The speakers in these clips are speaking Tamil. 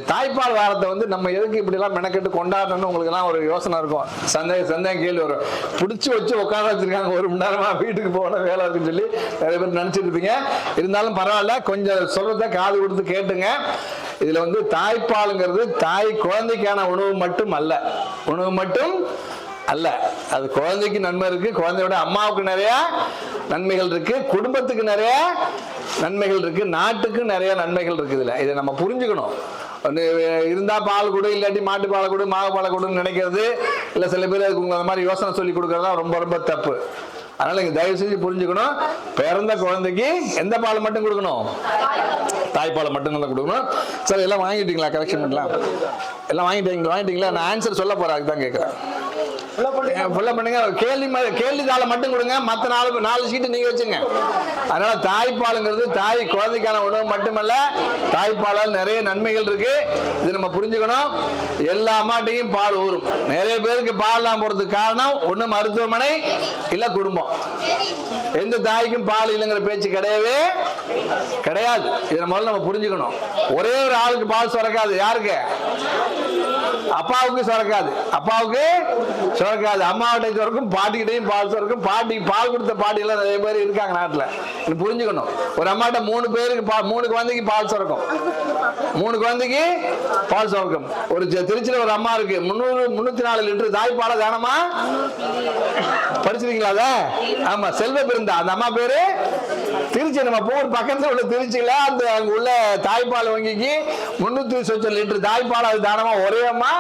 தாய்ப்பால் வாரத்தை வந்து நம்ம எதுக்கு இப்படிலாம் மெனக்கெட்டு கொண்டாடணும்னு உங்களுக்கு எல்லாம் ஒரு யோசனை இருக்கும். சந்தேகம் கேள்வி வரும். பிடிச்சி வச்சு உட்கார வச்சிருக்காங்க 1 மணி நேரமா, வீட்டுக்கு போன வேலை இருக்குன்னு சொல்லி நிறைய பேர் நினைச்சிட்டு இருப்பீங்க. இருந்தாலும் பரவாயில்ல, கொஞ்சம் சொல்றத காது கொடுத்து கேட்டுங்க. இதுல வந்து தாய்ப்பாலுங்கிறது தாய் குழந்தைக்கான உணவு மட்டும் அல்ல. அது குழந்தைக்கு நன்மை இருக்கு, குழந்தையோட அம்மாவுக்கு நிறைய நன்மைகள் இருக்கு, குடும்பத்துக்கு நிறைய நன்மைகள் இருக்கு, நாட்டுக்கு நிறைய நன்மைகள் இருக்குது. இதை நம்ம புரிஞ்சுக்கணும். இருந்தா பால் கொடு, இல்லாட்டி மாட்டு பாலை கொடு, மாவு பாலை கொடுன்னு நினைக்கிறது இல்ல. சில பேர் அதுக்கு அந்த மாதிரி யோசனை சொல்லி கொடுக்கறதா ரொம்ப ரொம்ப தப்பு. அதனால இங்க தயவு செஞ்சு புரிஞ்சுக்கணும். பிறந்த குழந்தைக்கு எந்த பால் மட்டும் கொடுக்கணும்? தாய்ப்பாலை மட்டும் தான் கொடுக்கணும். சார் எல்லாம் வாங்கிட்டீங்களா? கரெக்ஷன் பண்ணலாம். எல்லாம் வாங்கிட்டீங்களா? நான் ஆன்சர் சொல்ல போறேன், அதுதான் கேட்கிறேன். பண்ணுங்க. கேள்வித்தாளை மட்டும் கொடுங்க, மற்ற 4 சீட்டு நீங்க வச்சுங்க. அதனால தாய்ப்பாலுங்கிறது தாய் குழந்தைக்கான உணவு மட்டுமல்ல, தாய்ப்பாலால் நிறைய நன்மைகள் இருக்கு. இது நம்ம புரிஞ்சுக்கணும். எல்லா அம்மாட்டையும் பால் ஊறும். நிறைய பேருக்கு பால் தான் போறதுக்கு காரணம் ஒண்ணு மருத்துவமனை இல்ல குடும்பம். எந்த தாய்க்கும் பால் இல்லைங்கிற பேச்சு கிடையவே கிடையாது. இதை முதல்ல நம்ம புரிஞ்சுக்கணும். ஒரே ஒரு ஆளுக்கு பால் சுரக்காது. யாருக்கு? அப்பாவுக்கு சுரக்காது. அம்மாவிட்ட சுரக்கும், பாட்டிக்கிட்டையும் பால் சுரக்கும். பாட்டி பால் கொடுத்த பாட்டி எல்லாம் நிறைய பேர் இருக்காங்க நாட்டில். புரிஞ்சுக்கணும். ஒரு அம்மாட்ட 3 பேருக்கு 3 குழந்தைக்கு பால் சுரக்கும். 3 குழந்தைக்கு பால் சுரக்கும். ஒரு திருச்சியில ஒரு அம்மா இருக்கு, 304 லிட்டர் தாய்ப்பாலை தானமா படிச்சிருக்கீங்களா? அத ஆமா, செல்வ பிருந்தா. அந்த அம்மா பேரு திருச்சி. நம்ம போர் பக்கத்துல உள்ள திருச்சியில அந்த அங்க உள்ள தாய்ப்பால் வங்கிக்கு 300 லிட்டர் தாய்ப்பால் அது தானமா ஒரே அம்மா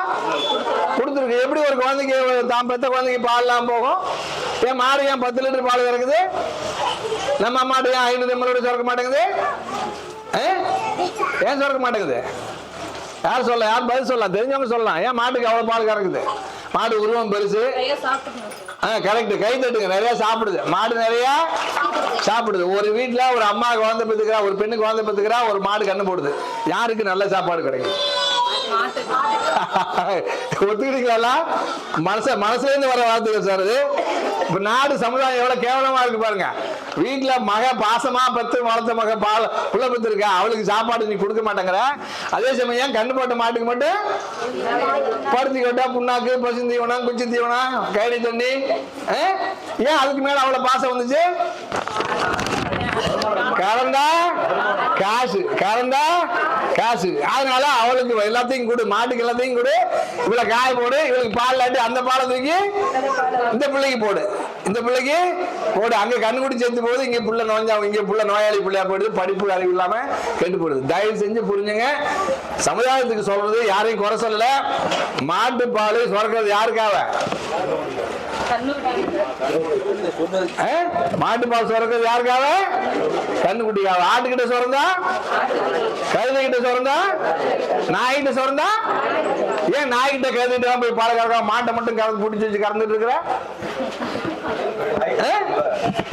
கொடுத்துருக்கு. எப்படி ஒரு குழந்தைக்கு தான் பெத்த குழந்தைக்கு பால் எல்லாம் போகும்? ஏன் மாடு ஏன் 10 லிட்டர் பால் இறக்குது? நம்ம அம்மாட்ட ஏன் 500 ml சுரக்க மாட்டேங்குது? ஏன் சுரக்க மாட்டேங்குது? யார் சொல்ல? யார் பதில் சொல்லலாம்? தெரிஞ்சவங்க சொல்லலாம். ஏன் மாட்டுக்கு அவ்வளவு பால் கறக்குது? மாடு உருவம் பெருசு. கரெக்ட், கை தட்டுங்க. நிறைய சாப்பிடுது மாடு, நிறைய சாப்பிடுது. ஒரு வீட்டுல ஒரு அம்மா குழந்தை பெத்துக்கிறா, ஒரு பெண்ணு குழந்தை பெத்துக்கிறா, ஒரு மாடு கண்ணு போடுது. யாருக்கு நல்ல சாப்பாடு கிடைக்கும்? ஒத்துக்கிட்டீங்களா? மனசுல இருந்து வர வார்த்தைகள் சார். இப்ப நாடு சமுதாயம் எவ்வளவு கேவலமா இருக்கு பாருங்க. வீட்டுல மக பாசமா பத்து வளர்த்த மக புள்ள பத்து இருக்கா, அவளுக்கு சாப்பாடு நீ கொடுக்க மாட்டேங்கிற. அதே சமயம் கண்ணு போட்ட மாட்டுக்கு மட்டும் பருத்தி கட்டா, புண்ணாக்கு, பசு தீவனம், குச்சி தீவனம், கைடி தண்ணி. ஏன் அதுக்கு மேல அவ்வளவு பாசம் வந்துச்சு? கறந்தா காசு. அதனால அவளுக்கு எல்லாத்தையும் கொடு, மாட்டுக்கு எல்லாத்தையும் கொடு, இவ்வளவு காய போடு, இவளுக்கு பால் இல்லாட்டி அந்த பாலை தூக்கி இந்த பிள்ளைக்கு போடு, இந்த பிள்ளைக்கு போடு. அங்க கண்ணுக்குடி சேர்த்து போகுது, இங்க புள்ள நோஞ்சா, இங்க புள்ள நோயாளி பிள்ளையா போயிடுது, படிப்பு அறிவு இல்லாம கெட்டு போடுது. தயவு செஞ்சு புரிஞ்சுங்க. சமுதாயத்துக்கு சொல்றது யாரையும் குறை சொல்லல. மாட்டு பால் சுரக்கிறது யாருக்காக? மாட்டு பால் சுரக்கிறது யாருக்காக? கண்ணுக்குட்டிக்காக. ஆட்டுக்கிட்ட சுரந்தா, கழுதைகிட்ட சுரந்தா, நாய்கிட்ட சுரந்தா. ஏன் நாய்கிட்ட கழுதிட்டு போய் பால் கறக்க, மாட்டை மட்டும் கறந்து பிடிச்சி வச்சு கறந்துட்டு இருக்கிற?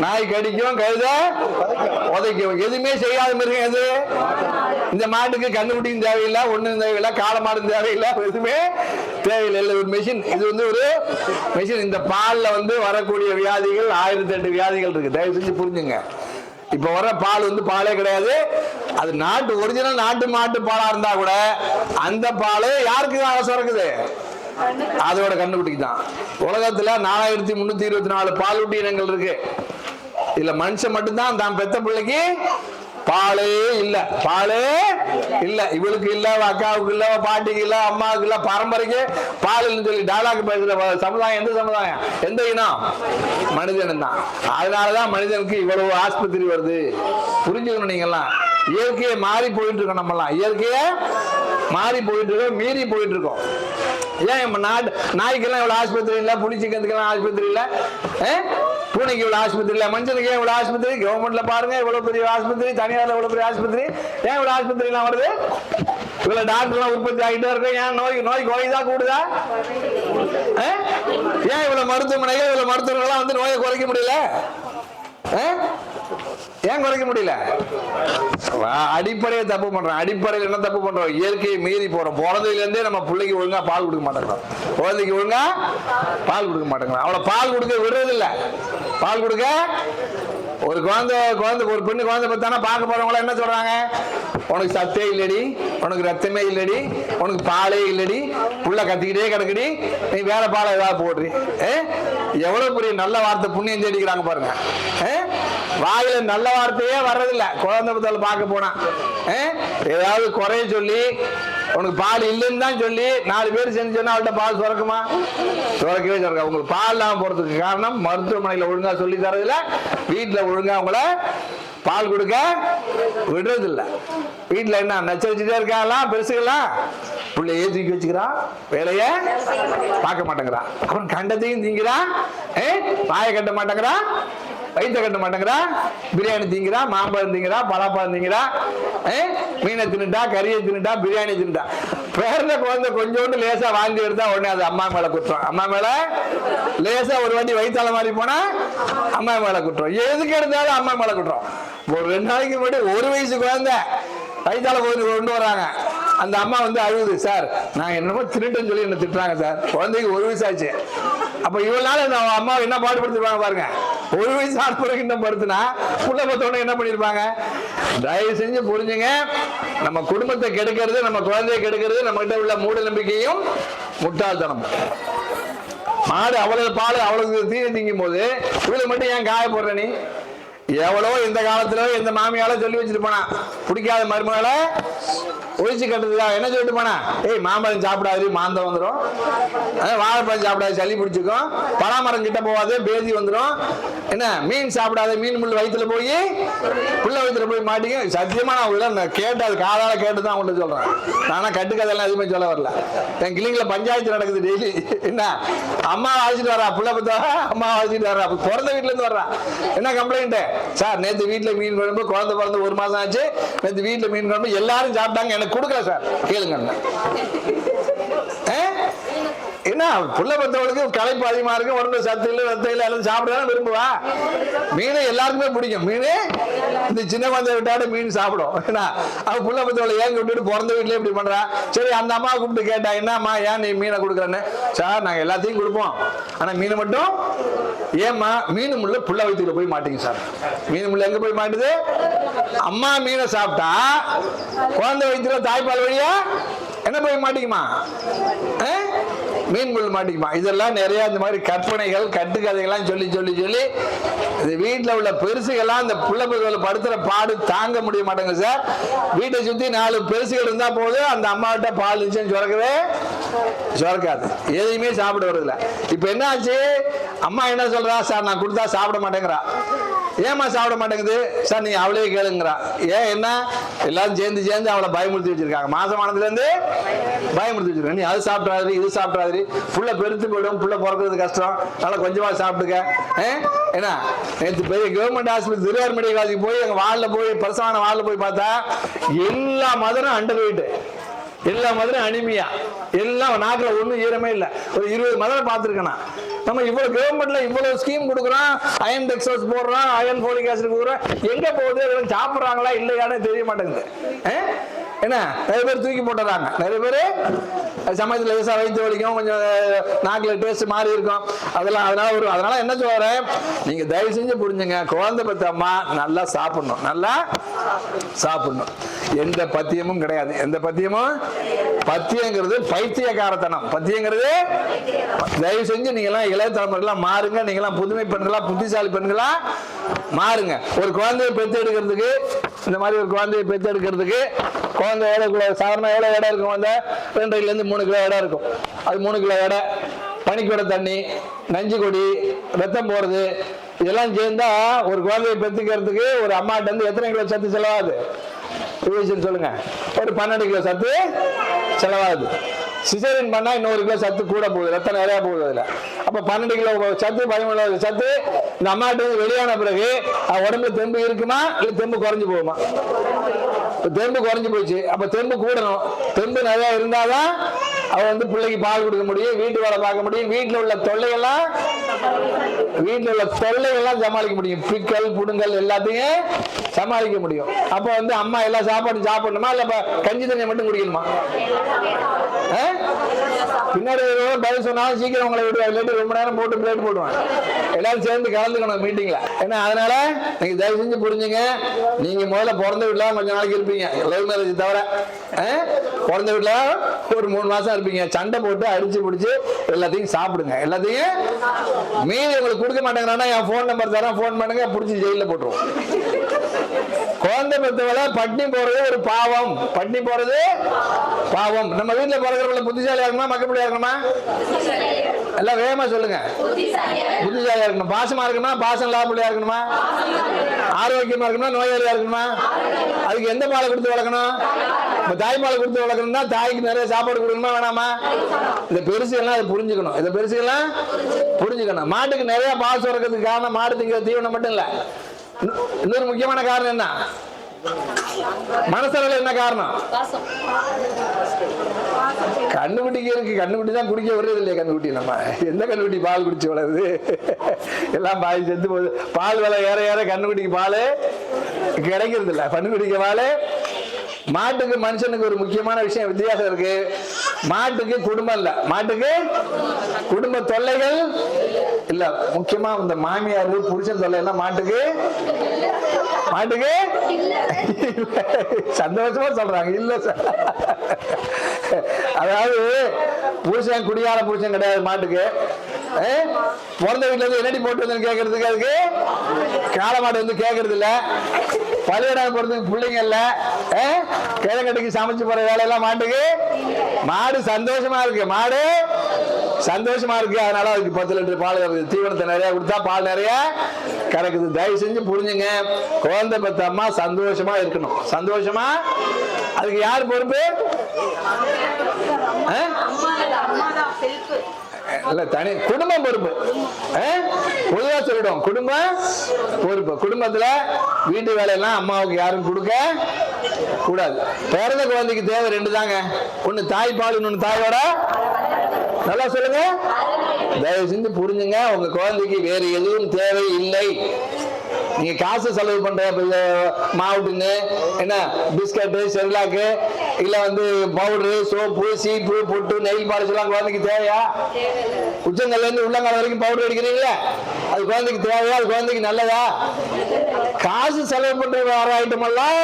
நாய் கடிக்கும், கழுத உதைக்கும். எதுவுமே செய்யாத மிருகம் எது? இந்த மாட்டுக்கு கண்ணுக்குட்டியும் தேவையில்லை, ஒண்ணும் தேவையில்லை, காளை மாடும் தேவையில்லை, எதுவுமே தேவையில்லை. ஒரு மெஷின். இது வந்து ஒரு மெஷின். இந்த பால்ல வந்து வரக்கூடிய வியாதிகள் 1008 வியாதிகள் இருக்கு. தயவு செஞ்சு புரிஞ்சுங்க. இப்ப வர பால் வந்து பாலே கிடையாது. அது நாட்டு ஒரிஜினல் நாட்டு மாட்டு பாலா இருந்தா கூட அந்த பால் யாருக்கு சுரக்குது? அதோட கண்ணுக்குட்டிக்கு தான். உலகத்துல 4324 பாலூட்டி இனங்கள் இருக்கு. இதுல மனுஷன் மட்டும்தான் தான் பெத்த பிள்ளைக்கு பாலே இல்ல. இவளுக்கு இல்ல, அக்காவுக்கு இல்ல, பாட்டிக்கு இல்ல, அம்மாவுக்கு இல்ல, பரம்பரைக்கு பால் சொல்லி டயலாக் பேசுற சமுதாயம் எந்த சமுதாயம்? எந்த இனம்? மனிதன் தான். அதனாலதான் மனிதனுக்கு இவ்வளவு ஆஸ்பத்திரி வருது. புரிஞ்சுக்கணும். நீங்கெல்லாம் இயற்கையை மாறி போயிட்டு இருக்கோம். நம்மலாம் இயற்கையை மாறி போயிட்டு இருக்கோம், மீறி போயிட்டு இருக்கோம். ஏன் நாய்க்கெல்லாம் இவ்வளவு ஆஸ்பத்திரி இல்ல, புளிச்சிக்கத்துக்கெல்லாம் ஆஸ்பத்திரி இல்ல, பூனைக்கு இவ்வளவு ஆஸ்பத்திரி இல்ல, மனுஷனுக்கு இவ்வளவு ஆஸ்பத்திரி? கவர்மெண்ட்ல பாருங்க இவ்வளவு பெரிய ஆஸ்பத்திரி, தனியார்ல இவ்வளவு பெரிய ஆஸ்பத்திரி. ஏன் இவ்வளவு ஆஸ்பத்திரி எல்லாம் வருது? இவ்வளவு டாக்டர் எல்லாம் உற்பத்தி ஆகிட்டே இருக்கு. ஏன் நோய் குறைதா கூடுதா? ஏன் இவ்வளவு மருத்துவமனைகள், இவ்வளவு மருத்துவர்கள்லாம் வந்து நோயை குறைக்க முடியல? ஏன் குறைக்க முடியல? அடிப்படையை தப்பு பண்றோம். அடிப்படையில் என்ன தப்பு பண்றோம்? இயற்கையை மீறி போறோம். பிறந்ததுல இருந்தே நம்ம பிள்ளைக்கு ஒழுங்கா பால் கொடுக்க மாட்டேங்கிறோம். குழந்தைக்கு ஒழுங்கா பால் கொடுக்க மாட்டேங்கிறோம். அவளை பால் கொடுக்க விடுறது இல்ல. பால் கொடுக்க ஒரு ஒரு பெண்ணு குழந்தை பார்த்தானா பார்க்க போறவங்கள என்ன சொல்றாங்க? உனக்கு சத்தே இல்லடி, உனக்கு ரத்தமே இல்லடி, உனக்கு பாலே இல்லடி, புள்ள கத்திக்கிட்டே கிடக்குடி, நீ வேற பாலை ஏதாவது போடுறி. எவ்வளவு பெரிய நல்ல வார்த்தை புண்ணியம் தேடிக்கிறாங்க பாருங்க. வாயில நல்ல வார்த்தையே வர்றதில்ல குழந்தை பத்தால பார்க்க போனா. ஏதாவது குறைய சொல்லி உனக்கு பால் இல்லைன்னு தான் சொல்லி 4 பேர் செஞ்சோன்னா அவள்கிட்ட பால் சுரக்குமா? சுரக்கவே சுரக்கா. உங்களுக்கு பால் இல்லாம போறதுக்கு காரணம் மருத்துவமனையில ஒழுங்கா சொல்லி தரதில்ல, வீட்டுல ஒழுங்கா அவங்கள பால் கொடுக்க விடுறது இல்ல. வீட்டுல என்ன நச்சரிச்சுட்டே இருக்காங்களாம் பெருசுகள்லாம், பிள்ளையே தூக்கி வச்சுக்கிறான், வேலைய பார்க்க மாட்டேங்கிறான், அப்புறம் கண்டத்தையும் திங்கிறான், வாயை கட்ட மாட்டேங்கிறான், வயிற்ற கட்ட மாட்டேங்கிறா, பிரியாணி திங்கிறா, மாம்பழம் திங்கிறா, பலாப்பழம் திங்கிறா, மீனை தின்னுட்டா, கறியை தின்னுட்டா, பிரியாணி தின்னுட்டா. பேர்ல குழந்தை கொஞ்சோண்டு லேசா வாந்தி எடுத்தா உடனே அது அம்மா மேல குற்றம். அம்மா மேல லேசா ஒரு வாட்டி வயிற்றால மாதிரி போனா அம்மா மேல குற்றம். எதுக்கு எடுத்தாலும் அம்மா மேல குற்றம். ஒரு 2 நாளைக்கு முன்னாடி 1 வயசு குழந்தை வயிற்றால கொண்டு வராங்க. அந்த அம்மா வந்து அழுகுது, சார் நான் என்னமோ திருட்டுன்னு சொல்லி என்ன திட்டுறாங்க சார், குழந்தைக்கு 1 வயசு ஆச்சு. அப்ப இவ்வளவு நாள் அம்மா என்ன பாடுபடுத்திருப்பாங்க பாருங்க. 1 வயசு ஆட்புறக்கு இன்னும் படுத்துனா புள்ள பத்தோட என்ன பண்ணிருப்பாங்க? தயவு செஞ்சு புரிஞ்சுங்க, நம்ம குடும்பத்தை கெடுக்கிறது, நம்ம குழந்தையை கெடுக்கிறது நம்ம கிட்ட உள்ள மூட நம்பிக்கையும் முட்டாள்தனம். மாடு அவ்வளவு பால் அவ்வளவு தீனி திங்கும் போது இவளுக்கு மட்டும் ஏன் காய போடுற நீ? எவ்வளோ இந்த காலத்துல எந்த மாமியால சொல்லி வச்சிருப்பானா, பிடிக்காத மருமகளை ஒழிச்சு கட்டுறதுக்கா என்ன சொல்லிட்டு போனா, மாம்பழம் சாப்பிடாது மாந்தம் வந்துடும், வாழைப்பழம் சாப்பிடாது சளி பிடிச்சிக்கும், பலாமரம் கிட்ட போகாது பேதி வந்துடும், என்ன மீன் சாப்பிடாத மீன் முள் வயிற்றுல போய் புள்ள வயிற்றுல போய் மாட்டிக்கும். சத்தியமா நான் உள்ள கேட்டு அது காதால கேட்டு தான் அவங்கள்ட்ட சொல்றேன். நானா கட்டுக்கதெல்லாம் எதுவுமே சொல்ல வரல. என் கிளிங்கள பஞ்சாயத்து நடக்குது டெய்லி. என்ன அம்மா அழைச்சிட்டு வரா, புள்ள பத்தா அம்மா அழைச்சிட்டு வர்றா, பிறந்த வீட்டுல இருந்து வர்றா, என்ன கம்ப்ளைண்ட் சார், நேற்று வீட்டுல மீன் குழம்பு, குழந்தை பிறந்து 1 மாசம் ஆச்சு, நேற்று வீட்டுல மீன் குழம்பு எல்லாரும் சாப்பிட்டாங்க, எனக்கு கொடுக்கல சார், கேளுங்க. என்ன புள்ள பத்தவளுக்கு களைப்பு அதிகமா இருக்கு, உடம்புல சத்து இல்லை ரத்தம் இல்லை, எல்லாம் சாப்பிடலாம் விரும்புவா. மீன் எல்லாருக்குமே பிடிக்கும். மீன் இந்த சின்ன குழந்தை விட்டாடு மீன் சாப்பிடும். ஏன்னா அவ புள்ள பத்தவளை ஏங்க விட்டுட்டு பிறந்த வீட்டுல இப்படி பண்றா. சரி அந்த அம்மா கூப்பிட்டு கேட்டா, என்னம்மா ஏன் நீ மீனை கொடுக்குறேன்னு? சார் நாங்க எல்லாத்தையும் கொடுப்போம், ஆனா மீன் மட்டும் ஏம்மா? மீன் முள்ள புள்ள வயிற்றுல போய் மாட்டீங்க சார். மீன் முள்ள எங்க போய் மாட்டுது? அம்மா மீனை சாப்பிட்டா குழந்தை வயிற்றுல தாய்ப்பால் வழியா என்ன போய் மாட்டிக்குமா? மீன் முள் மாட்டிக்குமா? இதெல்லாம் நிறைய இந்த மாதிரி கற்பனைகள் கட்டுக்கதைகள்லாம் சொல்லி சொல்லி சொல்லி இந்த வீட்டில் உள்ள பெருசுகள்லாம் இந்த பிள்ளைகளை படுத்துற பாடு தாங்க முடிய மாட்டேங்குது சார். வீட்டை சுற்றி 4 பெருசுகள் இருந்தா போதும், அந்த அம்மாவிட்ட பால் நிச்சயம் சுரக்கவே சுரக்காது, எதையுமே சாப்பிட வருதில்ல. இப்ப என்ன ஆச்சு? அம்மா என்ன சொல்றா, சார் நான் கொடுத்தா சாப்பிட மாட்டேங்கிறா. ஏமா சாப்பிட மாட்டேங்குது சார்? நீ அவளே கேளுங்கிறா. ஏன் என்ன? எல்லாரும் சேர்ந்து அவளை பயமுறுத்தி வச்சிருக்காங்க. மாசமானதுல இருந்து பயமுறுத்தி வச்சிருக்காங்க. நீ அது சாப்பிடாது இது சாப்பிடாது, புள்ள பெருத்து போயிடும், புள்ள பிறக்கிறது கஷ்டம், நல்லா கொஞ்சமா சாப்பிட்டுக்க. என்ன நேற்று பெரிய கவர்மெண்ட் ஹாஸ்பிட்டல் திருவாரூர் மெடிக்கல் காலேஜுக்கு போய் எங்க வார்டில் போய் பிரசவான வார்டில் போய் பார்த்தா எல்லா மதரும் அண்டர் வெயிட், எல்லா மதுரும் அனிமியா, எல்லாம் நாக்கில் ஒன்றும் ஈரமே இல்லை. ஒரு 20 மதுரை பார்த்துருக்கேன். நம்ம இவ்வளவு கவர்மெண்ட்ல இவ்வளவு ஸ்கீம் கொடுக்குறோம், அயன் டெக்ஸோஸ் போடுறோம், அயன் ஃபோலிக் ஆசிட் கொடுக்குறோம், எங்க போகுது? அதெல்லாம் சாப்பிட்றாங்களா இல்லையானே தெரிய மாட்டேங்குது. என்ன நிறைய பேர் தூக்கி போட்டுறாங்க, நிறைய பேர் சமயத்தில் லேசா வயிற்று வலிக்கும், கொஞ்சம் நாக்கில் டேஸ்ட் மாறி இருக்கும், அதனால என்ன சொல்றேன், நீங்க தயவு செஞ்சு புரிஞ்சுங்க, குழந்தை பெற்ற அம்மா நல்லா சாப்பிடணும், நல்லா சாப்பிடணும். எந்த பத்தியமும் கிடையாது. எந்த பத்தியமும்? பத்தியங்கிறது பைத்தியக்காரத்தனம். பத்தியங்கிறது தயவு செஞ்சு நீங்க எல்லாம் இளைய தலைமுறைலாம் மாறுங்க. நீங்க எல்லாம் புதுமை பெண்களா, புத்திசாலி பெண்களா மாறுங்க. ஒரு குழந்தையை பெற்று எடுக்கிறதுக்கு, இந்த மாதிரி ஒரு குழந்தையை பெற்று எடுக்கிறதுக்கு குழந்தை சாதாரண எவ்வளோ இடம் இருக்கும்? அந்த 2 to 3 கிலோ இடம் இருக்கும். அது 3 கிலோ இடம், பனிக்கூட தண்ணி, நஞ்சு கொடி, ரத்தம் போறது, இதெல்லாம் சேர்ந்தா ஒரு குழந்தையை பெற்றுக்கிறதுக்கு ஒரு அம்மாட்ட இருந்து எத்தனை கிலோ சத்து செலவாகுது? சொல்லுங்க. ஒரு 12 கிலோ சத்து செலவாகுது. சிசேரியன் பண்ணா இன்னொரு கிலோ சத்து கூட போகுது, ரத்தம் நிறைய போகுது அதுல. அப்ப 12 கிலோ சத்து, 13 கிலோ சத்து இந்த அம்மாட்ட வெளியான பிறகு உடம்புல தெம்பு இருக்குமா இல்ல தெம்பு குறைஞ்சு போகுமா? தெம்பு குறைஞ்சு போச்சு. அப்ப தெம்பு கூடணும். தெம்பு நிறைய இருந்தாதான் அவ பிள்ளைக்கு பால் கொடுக்க முடியும், வீட்டு வேலை பார்க்க முடியும், வீட்டுல உள்ள தொல்லையெல்லாம் சமாளிக்க முடியும். பிக்கல் புடுங்கல் எல்லாத்தையும் சமாளிக்க முடியும். அப்ப அம்மா எல்லா சாப்பாடும் சாப்பிடணுமா இல்ல கஞ்சி தண்ணியை மட்டும் குடிக்கணுமா? பின்னாடி பதில் சொன்னாலும் சீக்கிரம் உங்களை விடுவாங்க, இல்லாட்டி ரொம்ப நேரம் போட்டு பிளேட் போடுவாங்க. எல்லாரும் சேர்ந்து கலந்துக்கணும் மீட்டிங்ல. ஏன்னா அதனால நீங்க தயவு செஞ்சு புரிஞ்சுங்க, நீங்க முதல்ல பிறந்த வீட்டுல கொஞ்ச நாளைக்கு இருப்பீங்க, லவ் மேரேஜ் தவிர. பிறந்த வீட்டுல ஒரு 3 மாசம் இருப்பீங்க, சண்டை போட்டு அடிச்சு பிடிச்சு எல்லாத்தையும் சாப்பிடுங்க. எல்லாத்தையும் மீறி உங்களுக்கு கொடுக்க மாட்டேங்கிறான்னா என் போன் நம்பர் தரேன், போன் பண்ணுங்க, பிடிச்சி ஜெயில போட்டுருவோம். குழந்தை பெற்றவளை பட்னி போறது ஒரு பாவம். பட்னி போறது பாவம். நம்ம வீட்டுல பிறகுறவங்கள புத்திசாலியா இருக்கணுமா, மக்கள் இருக்கணுமா? எல்லாம் வேகமா சொல்லுங்க. புத்திசாலியா இருக்கணும். பாசமா இருக்கணுமா, பாசம் லாபடியா இருக்கணுமா? ஆரோக்கியமா இருக்கணுமா, நோயாளியா இருக்கணுமா? அதுக்கு எந்த பாலை கொடுத்து வளர்க்கணும்? தாய்ப்பாலை கொடுத்து வளர்க்கணும்னா தாய்க்கு நிறைய சாப்பாடு கொடுக்கணுமா வேணாமா? இந்த பெருசு எல்லாம் அதை புரிஞ்சுக்கணும். இந்த பெருசு எல்லாம் புரிஞ்சுக்கணும். மாட்டுக்கு நிறைய பால் சுரக்கிறதுக்கு காரணம் மாடு திங்கிற தீவனம் மட்டும் இல்ல, இன்னொரு முக்கியமான காரணம் என்ன? மனசளவில் என்ன காரணம்? கண்ணுக்குட்டிக்கு இருக்கு. கண்ணுக்குட்டி தான் குடிக்க வருது இல்லையா? கண்ணுக்குட்டி நம்ம எந்த கண்ணுக்குட்டி பால் குடிச்சு வளருது? எல்லாம் பால் செத்து போகுது. பால் விலை ஏற ஏற கண்ணுக்குட்டிக்கு பால் கிடைக்கிறது இல்லை. கண்ணுக்குட்டிக்கு பால். மாட்டுக்கு மனுஷனுக்கு ஒரு முக்கியமான விஷயம் வித்தியாசம் இருக்கு. மாட்டுக்கு குடும்பம் இல்ல, மாட்டுக்கு குடும்ப தொல்லைகள் இல்ல. முக்கியமா இந்த மாமியார் புருஷன் தொல்லை எல்லாம் மாட்டுக்கு சந்தோஷமா சொல்றாங்க. இல்ல சார், அதாவது புருஷன் குடியார புருஷன் கிடையாது மாட்டுக்கு. பிறந்த வீட்டுல இருந்து என்னடி போட்டு வந்து கேட்கறதுக்கு அதுக்கு காளை மாடு வந்து கேட்கறது இல்ல. பள்ளியிடம் போறதுக்கு பிள்ளைங்க இல்ல. கிழங்கட்டுக்கு சமைச்சு போற வேலையெல்லாம் மாட்டுக்கு. மாடு சந்தோஷமா இருக்கு, மாடு சந்தோஷமா இருக்கு. அதனால அதுக்கு 10 லிட்டர் பால் கறக்குது. தீவனத்தை நிறைய கொடுத்தா பால் நிறைய கறக்குது. தயவு செஞ்சு புரிஞ்சுங்க, குழந்தை பெத்த அம்மா சந்தோஷமா இருக்கணும். சந்தோஷமா அதுக்கு யார் பொறுப்பு? இல்ல, தனி குடும்பம் பொறுப்பு. பொதுவா சொல்லிடும், குடும்பம் பொறுப்பு. குடும்பத்துல வீட்டு வேலையெல்லாம் அம்மாவுக்கு யாரும் கொடுக்க கூடாது. பிறந்த குழந்தைக்கு தேவை 2 தாங்க. ஒண்ணு தாய்ப்பால், இன்னொன்னு தாயோட. நல்லா சொல்லுங்க. தயவு செஞ்சு புரிஞ்சுங்க, உங்க குழந்தைக்கு வேற எதுவும் தேவை இல்லை. நீங்க காசு செலவு பண்ற மாவுட்டுன்னு என்ன பிஸ்கட்டு, செர்லாக்கு, இல்ல வந்து பவுடரு, சோப்பு, சீப்பு, பொட்டு, நெயில் பாலிஷ் எல்லாம் குழந்தைக்கு தேவையா? உச்சங்கள்ல இருந்து உள்ளங்கால வரைக்கும் பவுடர் அடிக்கிறீங்களா? அது குழந்தைக்கு தேவையா? அது குழந்தைக்கு நல்லதா? காசு செலவு பண்ற வர ஐட்டம் எல்லாம்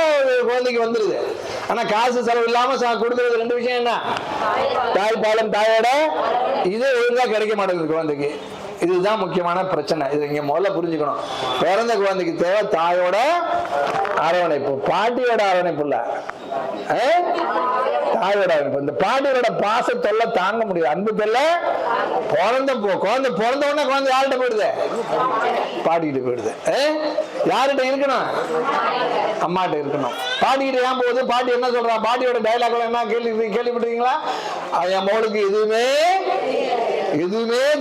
குழந்தைக்கு வந்துருது. ஆனா காசு செலவு இல்லாம கொடுக்கறது 2 விஷயம் என்ன? தாய்ப்பாலும் தாயோட. இது ஒழுங்கா கிடைக்க மாட்டேங்குது குழந்தைக்கு. இதுதான் முக்கியமான பிரச்சனை. இது நீங்க முதல்ல புரிஞ்சுக்கணும். பிறந்த குழந்தைக்கு தேவை தாயோட அரவணைப்பு, பாட்டியோட அரவணைப்பு இல்ல, தாயோட அரவணைப்பு. இந்த பாட்டியோட பாசத்தொல்ல தாங்க முடியாது, அன்பு தொல்ல. குழந்தை பிறந்த உடனே குழந்தை யார்கிட்ட போயிடுது? பாட்டிக்கிட்ட போயிடுது. யார்கிட்ட இருக்கணும்? அம்மாட்ட இருக்கணும். பாட்டிக்கிட்ட ஏன் போகுது? பாட்டி என்ன சொல்றா? பாட்டியோட டைலாக் என்ன கேள்விப்பட்டிருக்கீங்களா? என் மகளுக்கு எதுவுமே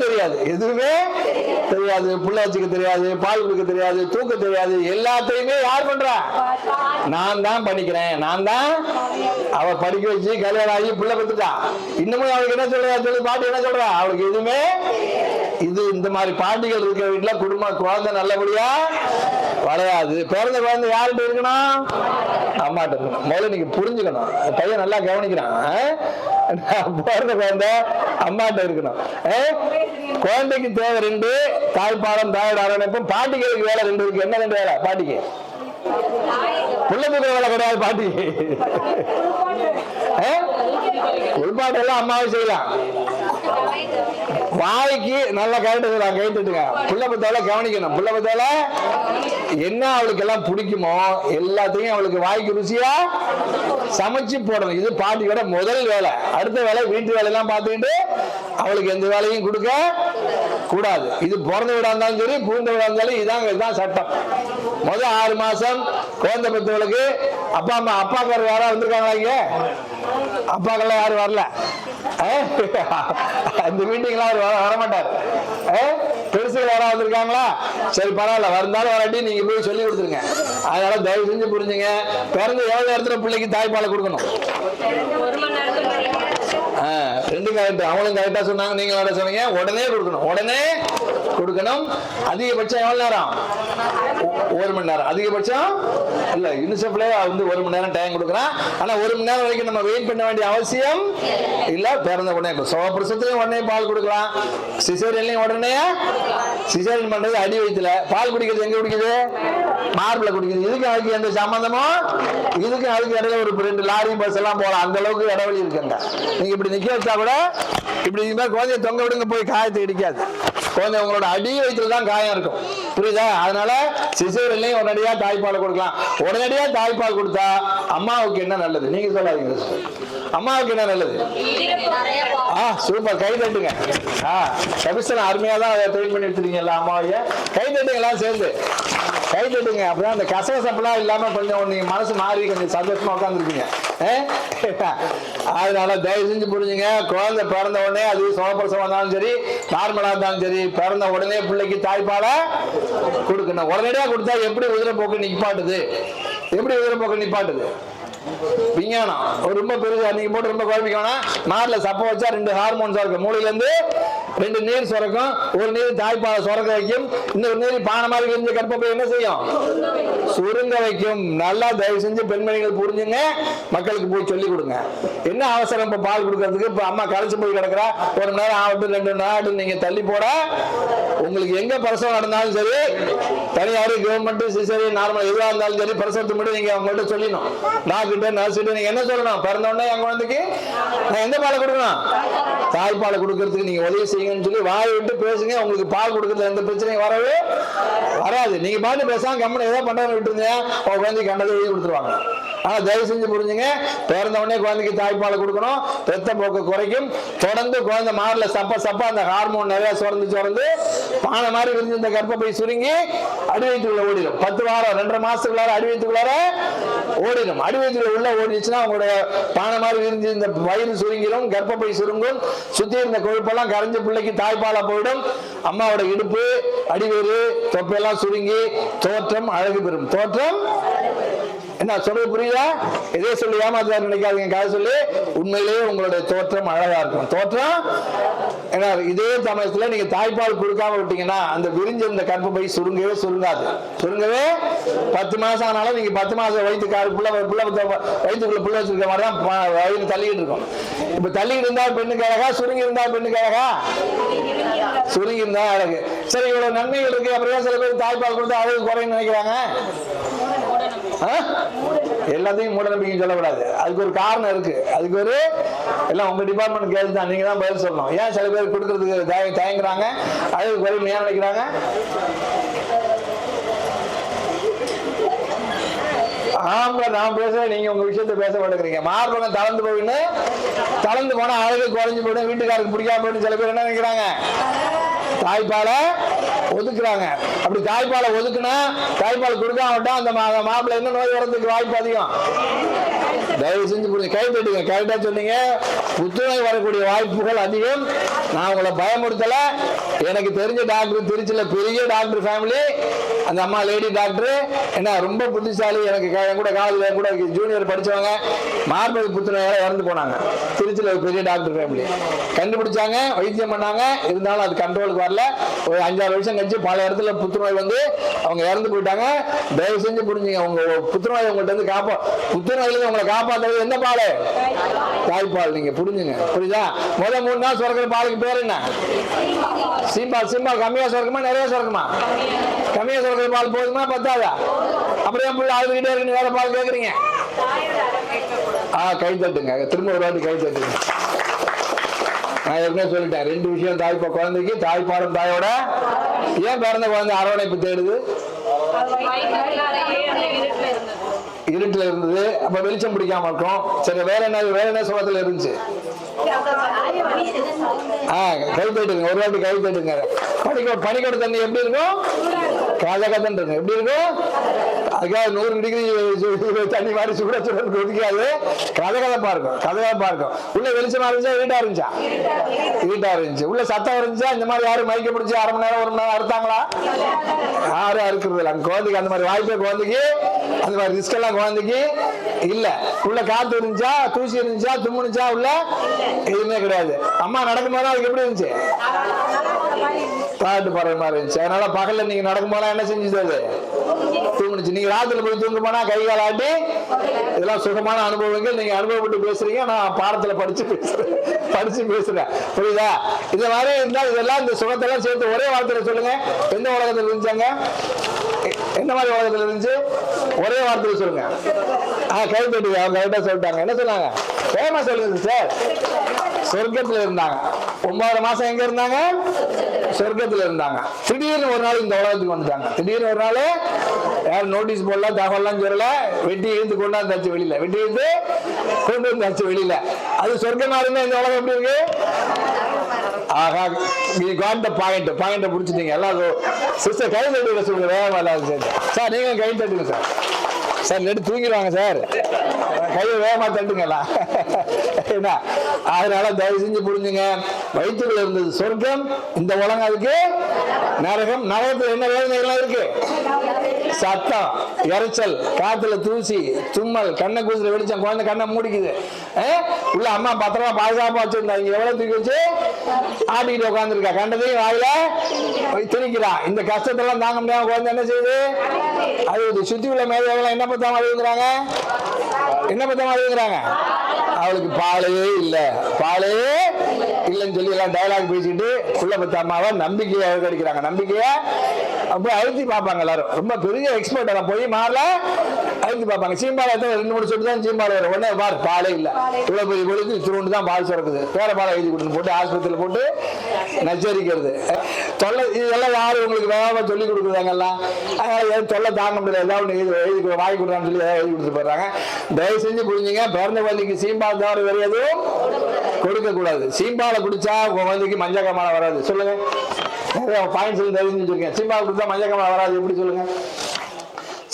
தெரியாது, எதுவுமே தெரியாது, புள்ள வச்சுக்க தெரியாது, பால் கொடுக்க தெரியாது, தூக்க தெரியாது. எல்லாத்தையுமே யார் பண்றா? நான் தான் பண்ணிக்கிறேன், நான் தான். அவ படிக்க வச்சு கல்யாணம் ஆகி புள்ள பெற்றுட்டா. இன்னமும் அவளுக்கு என்ன சொல்றா? பாட்டி என்ன சொல்றா? அவளுக்கு எதுவுமே. இந்த மாதிரி பாட்டிகள் இருக்கிற வீட்டுல குழந்தை நல்லபடியா வளையாது. பிறந்த குழந்தை யார்கிட்ட இருக்கணும்? அம்மாட்ட இருக்கணும். முதல்ல நீங்க புரிஞ்சுக்கணும். பையன் நல்லா கவனிக்கிறான். பிறந்த குழந்தை அம்மாட்ட இருக்கணும். குழந்தைக்கு தேவை 2, தாய்ப்பாலம், தாயோட அரவணைப்பும். பாட்டிகளுக்கு வேலை 2 இருக்கு. என்ன 2 வேலை பாட்டிக்கு? புள்ள தூக்குற வேலை கிடையாது பாட்டிக்கு. உள்பாட்டு எல்லாம் அம்மாவை செய்யலாம். வாய்க்கு நல்லா கைட்டுட்டுங்க. புள்ள பத்தால கவனிக்கணும். புள்ள பத்தால என்ன அவளுக்கு எல்லாம் பிடிக்குமோ எல்லாத்தையும் அவளுக்கு வாய்க்கு ருசியா சமைச்சு போடணும். இது பாட்டியோட முதல் வேலை. அடுத்த வேலை வீட்டு வேலையெல்லாம் பார்த்துக்கிட்டு அவளுக்கு எந்த வேலையும் கொடுக்க கூடாது. இது பிறந்த வீடா இருந்தாலும் சரி, பூந்த வீடா இருந்தாலும் இதுதான் சட்டம். முதல் 6 மாசம் குழந்தை பெற்றவளுக்கு அப்பாக்காரர் யாரா வந்திருக்காங்களா? இங்க அப்பாக்கெல்லாம் யாரும் வரல. அந்த மீட்டிங்லாம் வரமாட்டார். பெருசுகள் யாரா வந்திருக்காங்களா? சரி பரவாயில்ல, வந்தாலும் வராட்டி நீங்க போய் சொல்லி கொடுத்துருங்க. அதனால தயவு செஞ்சு புரிஞ்சுங்க. பிறந்து எவ்வளவு நேரத்துல பிள்ளைக்கு தாய்ப்பாலை கொடுக்கணும்? 2 ரெண்டும் கரெக்ட். அவங்களும் கரெக்டா சொன்னாங்க, நீங்க கரெக்டா சொன்னீங்க. உடனே கொடுக்கணும், உடனே கொடுக்கணும். அதிகபட்சம் எவ்வளவு நேரம்? 1 மணி நேரம். அதிகபட்சம் இல்ல, யூனிசெஃப்ல வந்து 1 மணி நேரம் டைம் கொடுக்குறான். ஆனா 1 மணி நேரம் வரைக்கும் நம்ம வெயிட் பண்ண வேண்டிய அவசியம் இல்ல. பிறந்த உடனே சுகப்பிரசவத்திலையும் உடனே பால் கொடுக்கலாம், சிசேரியன்லயும் உடனே. சிசேரியன் பண்றது அடி வயிற்றுல, பால் குடிக்கிறது எங்க குடிக்குது? மார்பிள குடிக்குது. இதுக்கு அதுக்கு எந்த சம்பந்தமும்? இதுக்கு அதுக்கு இடையில ஒரு 2 லாரி பஸ் எல்லாம் போகலாம், அந்த அளவுக்கு இடைவெளி இருக்குங்க. நீங்க இப்படி நிக்க வச்சா கூட இப்படி இது மாதிரி குழந்தைய தொங்க விடுங்க, போய் காயத்தை இடிக்காது. குழந்தை உங்களோட அடி வயிற்றுல தான் காயம் இருக்கும், புரியுதா? அதனால சிசேரியன்லயும் உடனடியா தாய்ப்பால் கொடுக்கலாம். உடனடியா தாய்ப்பால் கொடுத்தா அம்மாவுக்கு என்ன நல்லது? நீங்க சொல்லாதீங்க. அம்மாவுக்கு என்ன நல்லது? சூப்பர், கை தட்டுங்க. கபிஸ்தன் அருமையா தான் ட்ரெயின் பண்ணி வச்சிருக்கீங்கல்ல அம்மாவைய. கை தட்டுங்க எல்லாம் சேர்ந்து, கை தட்டுங்க. அப்பதான் அந்த கசகசப்பெல்லாம் இல்லாம கொஞ்சம் நீங்க மனசு மாறி கொஞ்சம் சந்தோஷமா உட்காந்துருக்கீங்க. அதனால தயவு செஞ்சு புரிஞ்சுங்க, குழந்தை பிறந்த உடனே அது சுகப்பிரசவம் இருந்தாலும் சரி, நார்மலா இருந்தாலும் சரி, பிறந்த உடனே பிள்ளைக்கு தாய்ப்பால கொடுக்கணும். உடனடியா கொடுத்தா எப்படி உதிரப்போக்கு நிப்பாட்டுது? எப்படி உதிரப்போக்கு நிப்பாட்டுது? விஞ்ஞானம் ரொம்ப பெருசா நீங்க போட்டு ரொம்ப குழப்பிக்கணும். மார்ல சப்ப வச்சா 2 ஹார்மோன்ஸ் இருக்கு. மூளையில இருந்து 2 நீர் சுரக்கும். ஒரு நீர் தாய்ப்பாலை சுரக்க வைக்கும், இன்னொரு நீர் பானை மாதிரி விரிஞ்ச கர்ப்பப்பை என்ன செய்யும்? சுருங்க வைக்கும். நல்லா தயவு செஞ்சு பெண்மணிகள் புரிஞ்சுங்க, மக்களுக்கு போய் சொல்லி கொடுங்க. என்ன அவசரம் இப்ப பால் கொடுக்கறதுக்கு? இப்ப அம்மா கரைச்சு போய் கிடக்குறா, 1 மணி நேரம் ஆகட்டும் 2 மணி நேரம் நீங்க தள்ளி போட. உங்களுக்கு எங்க பிரசவம் நடந்தாலும் சரி, தனியார் கவர்மெண்ட் சிசேரியன் நார்மல் எதுவா இருந்தாலும் சரி, பிரசவத்தை மட்டும் நீங்க அவங்கள்ட்ட சொல்லணும். டாக்டர் நர்ஸ் நீங்க என்ன சொல்லணும்? பிறந்த உடனே என் குழந்தைக்கு நான் எந்த பாலை கொடுக்கணும்? தாய்ப்பாலை கொடுக்கறதுக்கு நீங்க உதவி செய்யுங்கன்னு சொல்லி வாய் விட்டு பேசுங்க. உங்களுக்கு பால் கொடுக்கறது எந்த பிரச்சனையும் வரவே வராது. நீங்க பாட்டு பேசாம கம்பெனி ஏதோ பண்றாங்க விட்டுருங்க, உங்க குழந்தைக்கு கண்டதை எழுதி கொடுத்துருவாங்க. ஆனா தயவு செஞ்சு புரிஞ்சுங்க, பிறந்த உடனே குழந்தைக்கு தாய்ப்பாலை கொடுக்கணும். ரத்த போக்கு குறைக்கும். தொடர்ந்து குழந்தை மார்ல சப்ப சப்ப அந்த ஹார்மோன் நிறைய சுரந்து பானை மாதிரி விரிஞ்சு இந்த கர்ப்பப்பை சுருங்கி அடி வயிற்றுக்குள்ள ஓடிடும். 10 வாரம் 2.5 மாசத்துக்குள்ளார அடி வயிற்றுக்குள்ளார ஓடிடும். அடி வயிற்றுக்குள்ள உள்ள ஓடிச்சுன்னா உங்களுடைய பானை மாதிரி விரிஞ்சு இந்த வயிறு சுருங்கிடும், கர்ப்பப்பை சுருங்கும், சுத்தி இருந்த கொழுப்பெல்லாம் கரைஞ்சு பிள்ளைக்கு தாய்ப்பாலா போயிடும். அம்மாவோட இடுப்பு அடிவேறு தொப்பையெல்லாம் சுருங்கி தோற்றம் அழகு பெறும். தோற்றம் என்ன சொல்றது புரியுதா? இதே சொல்லி ஏமாத்தாரு நினைக்காதீங்க. கதை சொல்லி உண்மையிலேயே உங்களுடைய தோற்றம் அழகா இருக்கும். தோற்றம் என்ன? இதே சமயத்துல நீங்க தாய்ப்பால் கொடுக்காம விட்டீங்கன்னா அந்த விரிஞ்சிருந்த கர்ப்பப்பை சுருங்கவே சுருங்காது. சுருங்கவே 10 மாசம் ஆனாலும் நீங்க 10 மாசம் வயிற்றுக்குள்ள புள்ள வச்சிருக்க மாதிரி தான் வயிறு தள்ளிக்கிட்டு இருக்கும். இப்ப தள்ளிக்கிட்டு இருந்தா பெண்ணுக்கு அழகா, சுருங்கி இருந்தா பெண்ணுக்கு அழகா? சுருங்கி இருந்தா அழகு. சரி, இவ்வளவு நன்மைகள் இருக்கு, அப்புறம் சில பேர் தாய்ப்பால் கொடுத்து அழகு குறைன்னு நினைக்கிறாங்க. எல்லாத்தையும் மூட நம்பிக்கை சொல்லக்கூடாது. அதுக்கு ஒரு காரணம் இருக்கு. அதுக்கு ஒரு எல்லாம் உங்க டிபார்ட்மெண்ட் கேள்வி தான், நீங்க தான் பதில் சொல்லணும். ஏன் சில பேர் கொடுக்கறதுக்கு தயங்குறாங்க? அழகு குறைன்னு ஏன் நினைக்கிறாங்க? ஆமா, நான் பேசுறேன், நீங்க உங்க விஷயத்த பேச மாட்டேங்கிறீங்க. மார்பகம் தளர்ந்து போனா அழகு குறைஞ்சு போயிடும், வீட்டுக்காரருக்கு பிடிக்காம போயிட்டு சில பேர் என்ன நினைக்கிறாங்க? தாய்ப்பாலை ஒதுக்குறாங்க. அப்படி தாய்ப்பாலை ஒதுக்குனா, தாய்ப்பால் கொடுக்காமட்டா அந்த மாப்பிள்ளை என்ன நோய் வரதுக்கு வாய்ப்பு அதிகம். தயவு செஞ்சு புரிஞ்சு கை தட்டுங்க. கரெக்டா சொன்னீங்க. புற்றுநோய் வரக்கூடிய வாய்ப்புகள் அதிகம். நான் உங்களை பயமுறுத்தல. எனக்கு தெரிஞ்ச டாக்டர் திருச்சியில பெரிய டாக்டர் ஃபேமிலி, அந்த அம்மா லேடி டாக்டர் என்ன ரொம்ப புத்திசாலி. எனக்கு கூட காலேஜ் கூட ஜூனியர் படிச்சவங்க மார்பக புற்றுநோயால இறந்து போனாங்க. திருச்சியில ஒரு பெரிய டாக்டர் ஃபேமிலி கண்டுபிடிச்சாங்க, வைத்தியம் பண்ணாங்க. இருந்தாலும் அது கண்ட்ரோலுக்கு வரல. ஒரு 5-6 வருஷம் கழிச்சு பல இடத்துல புற்றுநோய் வந்து அவங்க இறந்து போயிட்டாங்க. தயவு செஞ்சு புரிஞ்சுங்க, உங்க புற்றுநோய் உங்கள்கிட்ட இருந்து புற்றுநோயிலிருந்து உங்களை காப்பாற்றுறது என்ன பால்? தாய்ப்பால். நீங்க புரிஞ்சுங்க, புரியுதா? முதல் 3 நாள் சுரக்கிற பாலுக்கு பேர் என்ன? சீம்பால். சீம்பால் கம்மியா சுரக்குமா நிறைய சுரக்குமா? கம்மியா சுரக்கிற பால் போதுமா பத்தாதா? அப்படியே புள்ள அழுதுகிட்டே இருக்கு, வேற பால் கேட்குறீங்க. கை தட்டுங்க. திரும்ப ஒரு வாட்டி கை தட்டுங்க. நான் ஏற்கனவே சொல்லிட்டேன் 2 விஷயம். தாய்ப்பால் குழந்தைக்கு தாய்ப்பாலும் தாயோட ஏன் பிறந்த குழந்தை அரவணைப்பு தேடுது? இருட்டுல இருந்தது, அப்ப வெளிச்சம் பிடிக்காம இருக்கும். சரி, வேற என்ன சுகத்துல இருந்துச்சு? கை தட்டுங்க, ஒரு வாட்டி கை தட்டுங்க. பனிக்கோட தண்ணி எப்படி இருக்கும்? கதகதன்னு இருக்கும். எப்படி இருக்கும்? அதுக்காக 100 டிகிரி தண்ணி மாதிரி சுட சுட கொதிக்காது. கதகதப்பா இருக்கும், கதகதப்பா இருக்கும். உள்ள வெளிச்சமா இருந்துச்சா இருட்டா இருந்துச்சா? இருட்டா இருந்துச்சு. உள்ள சத்தம் இருந்துச்சா? இந்த மாதிரி யாரும் மைக்க பிடிச்சி 1/2 மணி நேரம் 1 மணி நேரம் அறுத்தாங்களா? யாரும் அறுக்கிறது இல்லை. அந்த குழந்தைக்கு அந்த மாதிரி வாய்ப்பே குழந்தைக்கு, அந்த மாதிரி ரிஸ்க் எல்லாம் குழந்தைக்கு இல்ல. உள்ள காத்து இருந்துச்சா, தூசி இருந்துச்சா, தும்முனுச்சா? உள்ள எதுவுமே கிடையாது. அம்மா நடக்கும் போது அதுக்கு எப்படி இருந்துச்சு? பாட்டு பாடுற மாதிரி இருந்துச்சு. அதனால பகல்ல நீங்க நடக்கும் போனா என்ன செஞ்சுது? அது தூங்குனுச்சு. நீங்க ராத்திரில போய் தூங்க போனா கை கால் ஆட்டி, இதெல்லாம் சுகமான அனுபவங்கள். நீங்க அனுபவப்பட்டு பேசுறீங்க, நான் பாடத்துல படிச்சு பேசுறேன். புரியுதா? இந்த மாதிரி இருந்தா இதெல்லாம், இந்த சுகத்தெல்லாம் சேர்த்து ஒரே வார்த்தையில சொல்லுங்க. எந்த உலகத்துல இருந்துச்சாங்க? என்ன மாதிரி உலகத்துல இருந்துச்சு? ஒரே வார்த்தையில சொல்லுங்க. கை தட்டுங்க. அவங்க கரெக்டா சொல்லிட்டாங்க. என்ன சொன்னாங்க? வேகமா சொல்லுங்க சார். சொர்க்கத்துல இருந்தாங்க. 9 மாசம் எங்க இருந்தாங்க? சொர்க்கத்துல இருந்தாங்க. திடீர்னு ஒரு நாள் இந்த உலகத்துக்கு வந்துட்டாங்க. திடீர்னு ஒரு நாள் யாரும் நோட்டீஸ் போடல, தகவல்லாம் சொல்லல, வெட்டி இழுத்து கொண்டாந்தாச்சு வெளியில. வெட்டி இழுத்து கொண்டு வந்தாச்சு வெளியில. அது சொர்க்கமா இருந்தா இந்த உலகம் எப்படி இருக்கு? ஆகா, நீ காட் த பாயிண்ட். பாயிண்ட புடிச்சிட்டீங்க எல்லாரும். சிஸ்டர் கை தட்டுங்க சொல்லுங்க. வேகமா சார், நீங்க கை தட்டுங்க சார். சார் நெட்டு தூங்கிடுவாங்க சார். கையை வேகமா தட்டுங்களா? என்ன? அதனால தயவு செஞ்சு புரிஞ்சுங்க. வயிற்றுல இருந்தது சொர்க்கம், இந்த உலகம் அதுக்கு நரகம். நரகத்துல என்ன வேதனைகள்லாம் இருக்கு? சத்தம், இறைச்சல், காத்துல தூசி, தும்மல், கண்ணை கூசுற வெளிச்சம், குழந்தை கண்ணை மூடிக்குது. உள்ள அம்மா பத்திரமா பாதுகாப்பா வச்சிருந்தா, இங்க எவ்வளவு தூக்கி வச்சு ஆட்டிக்கிட்டு உட்காந்துருக்கா. கண்டதையும் வாயில திணிக்கிறா. இந்த கஷ்டத்தெல்லாம் தாங்க முடியாம குழந்தை என்ன செய்யுது? அது சுத்தி உள்ள மேதைகள் என்ன பத்தாம அழுகுறாங்க? என்ன பத்தாம அழுகுறாங்க? அவளுக்கு பாலே இல்ல, பாலே இல்லைன்னு சொல்லி எல்லாம் டயலாக் பேசிட்டு புள்ள பத்தாமாவை நம்பிக்கையை அடிக்கிறாங்க. நம்பிக்கைய அப்ப அழுத்தி பார்ப்பாங்க எல்லாரும். ரொம்ப பெரிய எக்ஸ்பர்ட். எல்லாம் போய் மாறல அழுத்தி பார்ப்பாங்க. சீம்பாலை 2-3 சொட்டு தான் சீம்பாலை வரும். உடனே பார் பாலே இல்ல, இவ்வளவு பெரிய பொழுது திருவண்டு தான் பால் சுரக்குது. பேர பாலை எழுதி கொடுத்து போட்டு ஆஸ்பத்திரியில் போட்டு நச்சரிக்கிறது. தொல்லை இதெல்லாம் யாரு உங்களுக்கு வேகமா சொல்லி கொடுக்குறாங்கல்லாம். அதனால தொல்லை தாங்க முடியல, ஏதாவது எழுதி வாங்கி கொடுறான்னு சொல்லி ஏதாவது எழுதி கொடுத்து போடுறாங்க. தயவு செஞ்சு புரிஞ்சுங்க, பிறந்த குழந்தைக்கு சீம்பால் தவிர வேற எதுவும் கொடுக்க கூடாது. சீம்பாலை குடிச்சா குழந்தைக்கு மஞ்சள் காமாலை வராது. சொல்லுங்க. பாயிண்ட்ஸ் தெரிஞ்சு வச்சிருக்கேன். சீம்பாலை குடிச்சா மஞ்சள் காமாலை வராது. எப்படி சொல்லுங்க?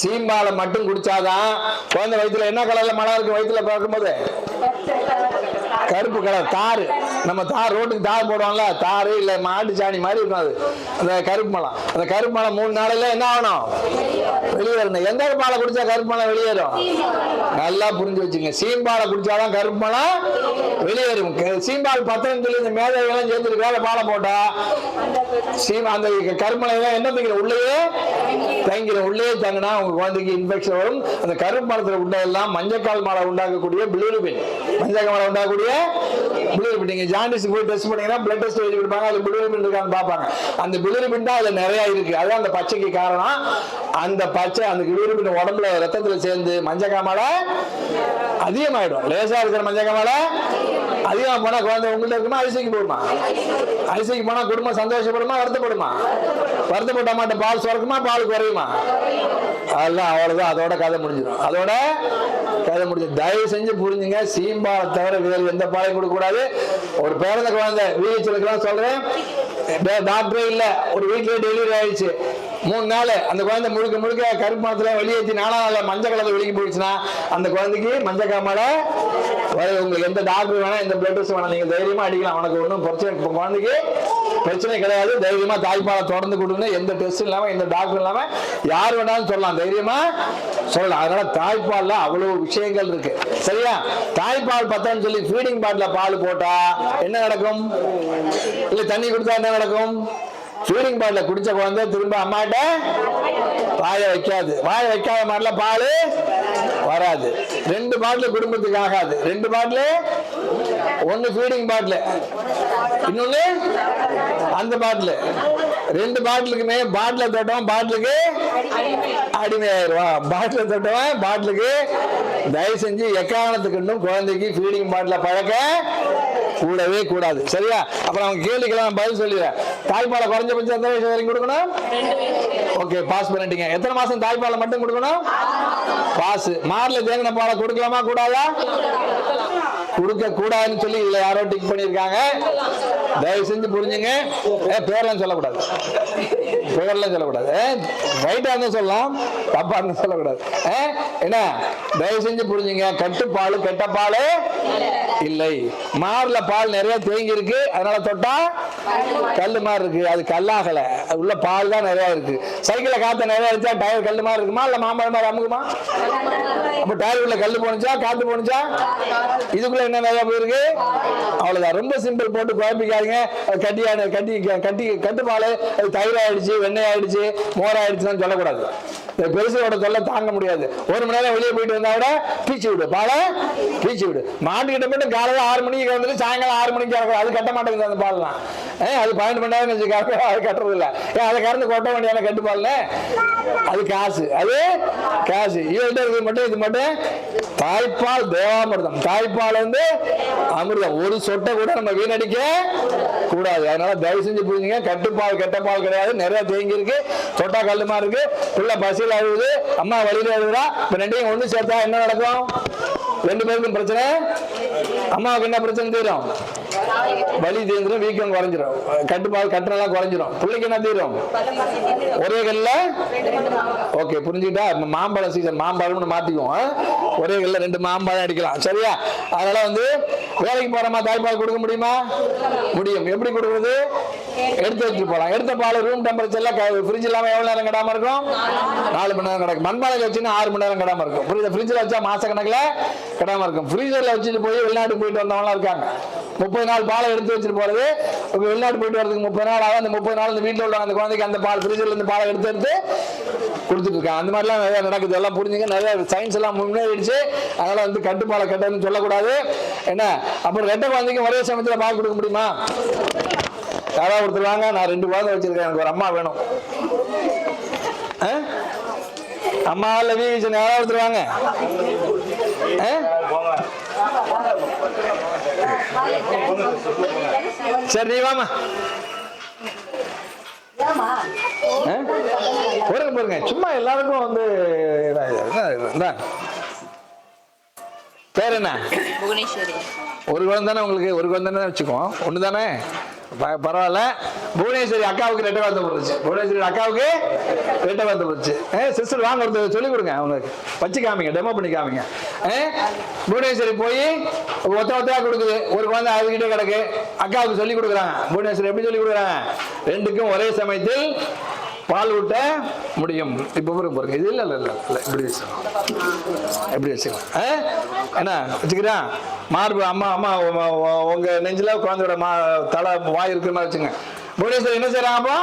சீம்பாலை மட்டும் குடிச்சாதான் குழந்தை வயிற்றுல என்ன கலர்ல மழை இருக்கு? வயிற்றுல பார்க்கும்போது கருப்பு கலர் தாறு. நம்ம தார் ரோட்டுக்கு தார் போடுவோம்ல, தாறு இல்ல மாட்டு சாணி மாதிரி இருக்கும். அது அந்த கருப்பு மலம். அந்த கருப்பு மலம் 3 நாளில் என்ன ஆகணும்? வெளியேறணும். எந்த பாலை குடிச்சா கருப்பு மலம் வெளியேறும்? நல்லா புரிஞ்சு வச்சுங்க. சீம்பாலை குடிச்சாதான் கருப்பு மலம் வெளியேறும். சீம்பால் 10 சொல்லி இந்த மேதைகள்லாம் சேர்ந்துட்டு வேலை பாலை போட்டா அந்த கருப்பு மலம் என்ன தங்கிடும்? உள்ளேயே தங்கிடும். உள்ளே தங்கினா உங்க குழந்தைக்கு இன்ஃபெக்ஷன் வரும். அந்த கருப்பு மலத்தில் உண்டா எல்லாம் மஞ்சக்கால் மாலை உண்டாக்கக்கூடிய பிலிருபின், மஞ்சக்கால் மாலை உண்டாகக்கூடிய பிலிருபின். நீங்க ஜாண்டிஸ் போய் டெஸ்ட் பண்ணீங்கன்னா பிளட் டெஸ்ட் எழுதி கொடுப்பாங்க. அது பிலிருபின் இருக்கான்னு பார்ப்பாங்க. அந்த பிலிருபின் தான் அதுல நிறைய இருக்கு. அதான் அந்த பச்சைக்கு காரணம். அந்த பச்சை அந்த பிலிருபின் உடம்புல ரத்தத்துல சேர்ந்து மஞ்சக்கால் மாலை அதிகமாயிடும். லேசா இருக்கிற மஞ்சக்கால் மாலை அதிகமா போனா குழந்தை உங்கள்ட்ட இருக்குமா? ஐசிக்கு போடுமா? ஐசிக்கு போனா குடும்பம் சந்தோஷப்படுமா? வருத்தப்படுமா? வருத்தப்பட்ட மாட்டேன். பால் சுரக்குமா? பால் குறையுமா? அதெல்லாம் அவ்வளவுதான். அதோட கதை முடிஞ்சிடும். அதோட கதை முடிஞ்சு. தயவு செஞ்சு புரிஞ்சுங்க. சீம்பாலை தவிர வேறு எந்த பாலையும் கொடுக்க கூடாது. ஒரு பிறந்த குழந்தை வீழ்ச்சிருக்கலாம் சொல்றேன், டாக்டரே இல்ல, ஒரு வீட்லயே டெலிவரி ஆயிடுச்சு. 3 நாள் அந்த குழந்தை முழுக்க முழுக்க கருப்பு மரத்துல வெளியேற்றி 4ஆம் நாள் மஞ்சள் கலர் வெளியே போயிடுச்சுன்னா அந்த குழந்தைக்கு மஞ்சள் காமாலை உங்களுக்கு எந்த டாக்டர் வேணா, எந்த பிளட் டெஸ்ட் வேணா, நீங்க தைரியமா அடிக்கலாம். உனக்கு ஒன்றும் பிரச்சனை, குழந்தைக்கு பிரச்சனை கிடையாது. தைரியமா தாய்ப்பாலை தொடர்ந்து கொடுங்க. எந்த டெஸ்ட் இல்லாம, எந்த டாக்டர் இல்லாம யார் வேணாலும் சொல்லலாம், தைரியமா சொல்லலாம். அதனால தாய்ப்பால்ல அவ்வளவு விஷயங்கள் இருக்கு. சரியா? தாய்ப்பால் பத்தன்னு சொல்லி ஃபீடிங் பாட்டில பால் போட்டா என்ன நடக்கும்? இல்ல தண்ணி கொடுத்தா என்ன நடக்கும்? ஃபீடிங் பாட்டில குடிச்ச குழந்தை திரும்ப அம்மாட்ட வாய வைக்காது. வாய வைக்காத மாதிரில பால் வராது. 2 பாட்டில் குடும்பத்துக்கு ஆகாது. 2 பாட்டில், ஒன்னு ஃபீடிங் பாட்டில், இன்னொன்னு அந்த பாட்டில். 2 பாட்டிலுக்குமே பாட்டில தொட்டவன் பாட்டிலுக்கு அடிமையாயிருவான். பாட்டில தொட்டவன் பாட்டிலுக்கு. தயவு செஞ்சு எக்காரணத்துக்கு இன்னும் குழந்தைக்கு ஃபீடிங் பாட்டில பழக்க கூடவே கூடாது. சரியா? அப்புறம் அவங்க கேள்விக்கெல்லாம் பதில் சொல்லிடுறேன். தாய்ப்பாலை குறைஞ்சபட்சம் எத்தனை வயசு வரைக்கும் கொடுக்கணும்? ஓகே, பாஸ் பண்ணிட்டீங்க. எத்தனை மாசம் தாய்ப்பாலை மட்டும் கொடுக்கணும்? பாஸ். மார்ல தேங்கின பாலை கொடுக்கலாமா கூடாதா? கொடுக்க கூடாதுன்னு சொல்லி இதுல யாரோ டிக் பண்ணிருக்காங்க. தயவு செஞ்சு புரிஞ்சுங்க. பேர்லாம் சொல்லக்கூடாது, பேர்லாம் சொல்லக்கூடாது. ரைட்டா இருந்தா சொல்லலாம், தப்பா இருந்தா சொல்லக்கூடாது. என்ன தயவு செஞ்சு புரிஞ்சுங்க. கட்டுப்பால் கெட்ட பால் இல்லை. மார்ல பால் நிறைய தேங்கி இருக்கு, அதனால தொட்டா கல்லு மாதிரி இருக்கு. அது கல்லாகல, உள்ள பால் தான் நிறைய இருக்கு. சைக்கிள காத்த நிறைய அடிச்சா டயர் கல்லு மாதிரி இருக்குமா இல்ல மாம்பழம் மாதிரி அமுக்குமா? அப்ப டயர் உள்ள கல்லு போனுச்சா காத்து போனுச்சா? இதுக்குள்ள என்ன நிறைய போயிருக்கு? அவ்வளவுதான். ரொம்ப சிம்பிள், போட்டு குழப்பிக்காதீங்க. கட்டியான கட்டி கட்டி கட்டுப்பால் அது தயிர் ஆயிடுச்சு, வெண்ணெய் ஆயிடுச்சு, மோர் ஆயிடுச்சுன்னு சொல்லக்கூடாது. பெருசோட தொல்லை தாங்க முடியாது. 1 மணி நேரம் வெளியே போயிட்டு வந்தா விட பீச்சு விடு, பாலை பீச்சு விடு. மாட்டுக்கிட்ட போயிட்டு காலையில் 6 மணிக்கு வந்துட்டு சாயங்காலம் 6 மணிக்கு கறக்கும், அது கட்ட மாட்டேங்குது அந்த பால்லாம். அது 12 மணி நேரம் வச்சுக்காக அது கட்டுறது இல்லை. அதை கறந்து கொட்ட வேண்டியான கட்டுப்பால்ல அது காசு, அது காசு. இவர்கிட்ட இருக்கிறது மட்டும் இது மட்டும் தாய்ப்பால் தேவாமிர்தம். தாய்ப்பால் வந்து அமிர்தம். ஒரு சொட்டை கூட நம்ம வீணடிக்க கூடாது. அதனால தயவு செஞ்சு புரிஞ்சுங்க. கட்டுப்பால் கெட்ட பால் கிடையாது. நிறைய தேங்கி இருக்கு, தொட்டா கல்லுமா இருக்கு. பிள்ளை பசியில் அழுகுது, அம்மா வழியில அழுகுறா. இப்ப ரெண்டையும் ஒண்ணு சேர்த்தா என்ன நடக்கும்? 2 பேருக்கும் பிரச்சனை. அம்மாவுக்கு என்ன பிரச்சனை தீரும்? வலி தீர்ந்துடும், வீக்கம் குறைஞ்சிரும், கட்டுப்பால் கட்டணெல்லாம் குறைஞ்சிரும். பிள்ளைக்கு என்ன தீரும்? ஒரே கல்ல. ஓகே, புரிஞ்சுக்கிட்டா? மாம்பழம் சீசன், மாம்பழம்னு மாத்திக்குவோம். ஒரே கல்ல 2 மாம்பழம் அடிக்கலாம், சரியா? அதனால வந்து வேலைக்கு போறோமா, தாய்ப்பால் கொடுக்க முடியுமா? முடியும். எப்படி கொடுக்குறது? எடுத்து வச்சுட்டு போலாம். எடுத்த பால் ரூம் டெம்பரேச்சர்ல ஃப்ரிட்ஜ் இல்லாம எவ்வளவு நேரம் கெடாம இருக்கும்? 4 மணி நேரம் கிடக்கும். மண்பானையில வச்சுன்னா 6 மணி நேரம் கெடாம இருக்கும். புரியுது? ஃப்ரிட்ஜில் வச்சா மாச கணக்குல கெடாம இருக்கும். ஃப்ரீசர்ல வச்சுட்டு போய் வெளிநாட்டு போயிட்டு வந்தவங்களாம் இருக்காங்க. 30 நாள் பாலை எடுத்து வச்சுட்டு போறது. வெளிநாட்டு போயிட்டு வரதுக்கு 30 நாள் ஆகும். அந்த 30 நாள் இந்த வீட்டில் உள்ள அந்த குழந்தைக்கு அந்த பால் ஃப்ரீசர்ல இருந்து பாலை எடுத்து கொடுத்துட்டு இருக்காங்க. அந்த மாதிரிலாம் நிறைய நடக்குது. எல்லாம் புரிஞ்சுங்க. நிறைய சயின்ஸ் எல்லாம் முன்னேறிடுச்சு. அதனால வந்து கட்டுப்பாலை கெட்டதுன்னு சொல்லக்கூடாது. என்ன அப்புறம் 2 குழந்தைக்கு ஒரே சமயத்தில் பால் கொடுக்க முடியுமா? யாராவது ஒருத்தர் வாங்க, நான் 2 குழந்தை வச்சிருக்கேன், எனக்கு ஒரு அம்மா வேணும். அம்மா இல்ல வீச்சு யாராவது ஒருத்தர் வாங்க. சரி, நீ வாமா. போருங்க சும்மா எல்லாருக்கும் வந்து பேர் என்ன? ஒரு குழந்தை தானே உங்களுக்கு? ஒரு குழந்தை தானே வச்சுக்குவோம், ஒன்று தானே, பரவாயில்ல. புவனேஸ்வரி அக்காவுக்கு 2 குழந்தை போடுச்சு. புவனேஸ்வரி அக்காவுக்கு 2 குழந்தை போடுச்சு. சிஸ்டர் வாங்க, ஒருத்தர் சொல்லிக் கொடுங்க, அவங்களுக்கு வச்சு காமிங்க, டெமோ பண்ணி காமிங்க. புவனேஸ்வரி போய் ஒத்தையா கொடுக்குது. ஒரு குழந்தை அதுக்கிட்டே கிடக்கு. அக்காவுக்கு சொல்லி கொடுக்குறாங்க. புவனேஸ்வரி எப்படி சொல்லி கொடுக்குறாங்க? 2க்கும் ஒரே சமயத்தில் பால் ஊட்ட முடியும். இப்ப பாருங்க, இது இல்ல இல்ல இல்ல இப்படி வச்சுக்கலாம், எப்படி வச்சுக்கலாம். என்ன வச்சுக்கிறேன்? மார்பு அம்மா அம்மா உங்க நெஞ்சில குழந்தையோட தலை வாய் இருக்கிற மாதிரி வச்சுங்க. புவனேஸ்வரி என்ன செய்யறாங்க? அப்போ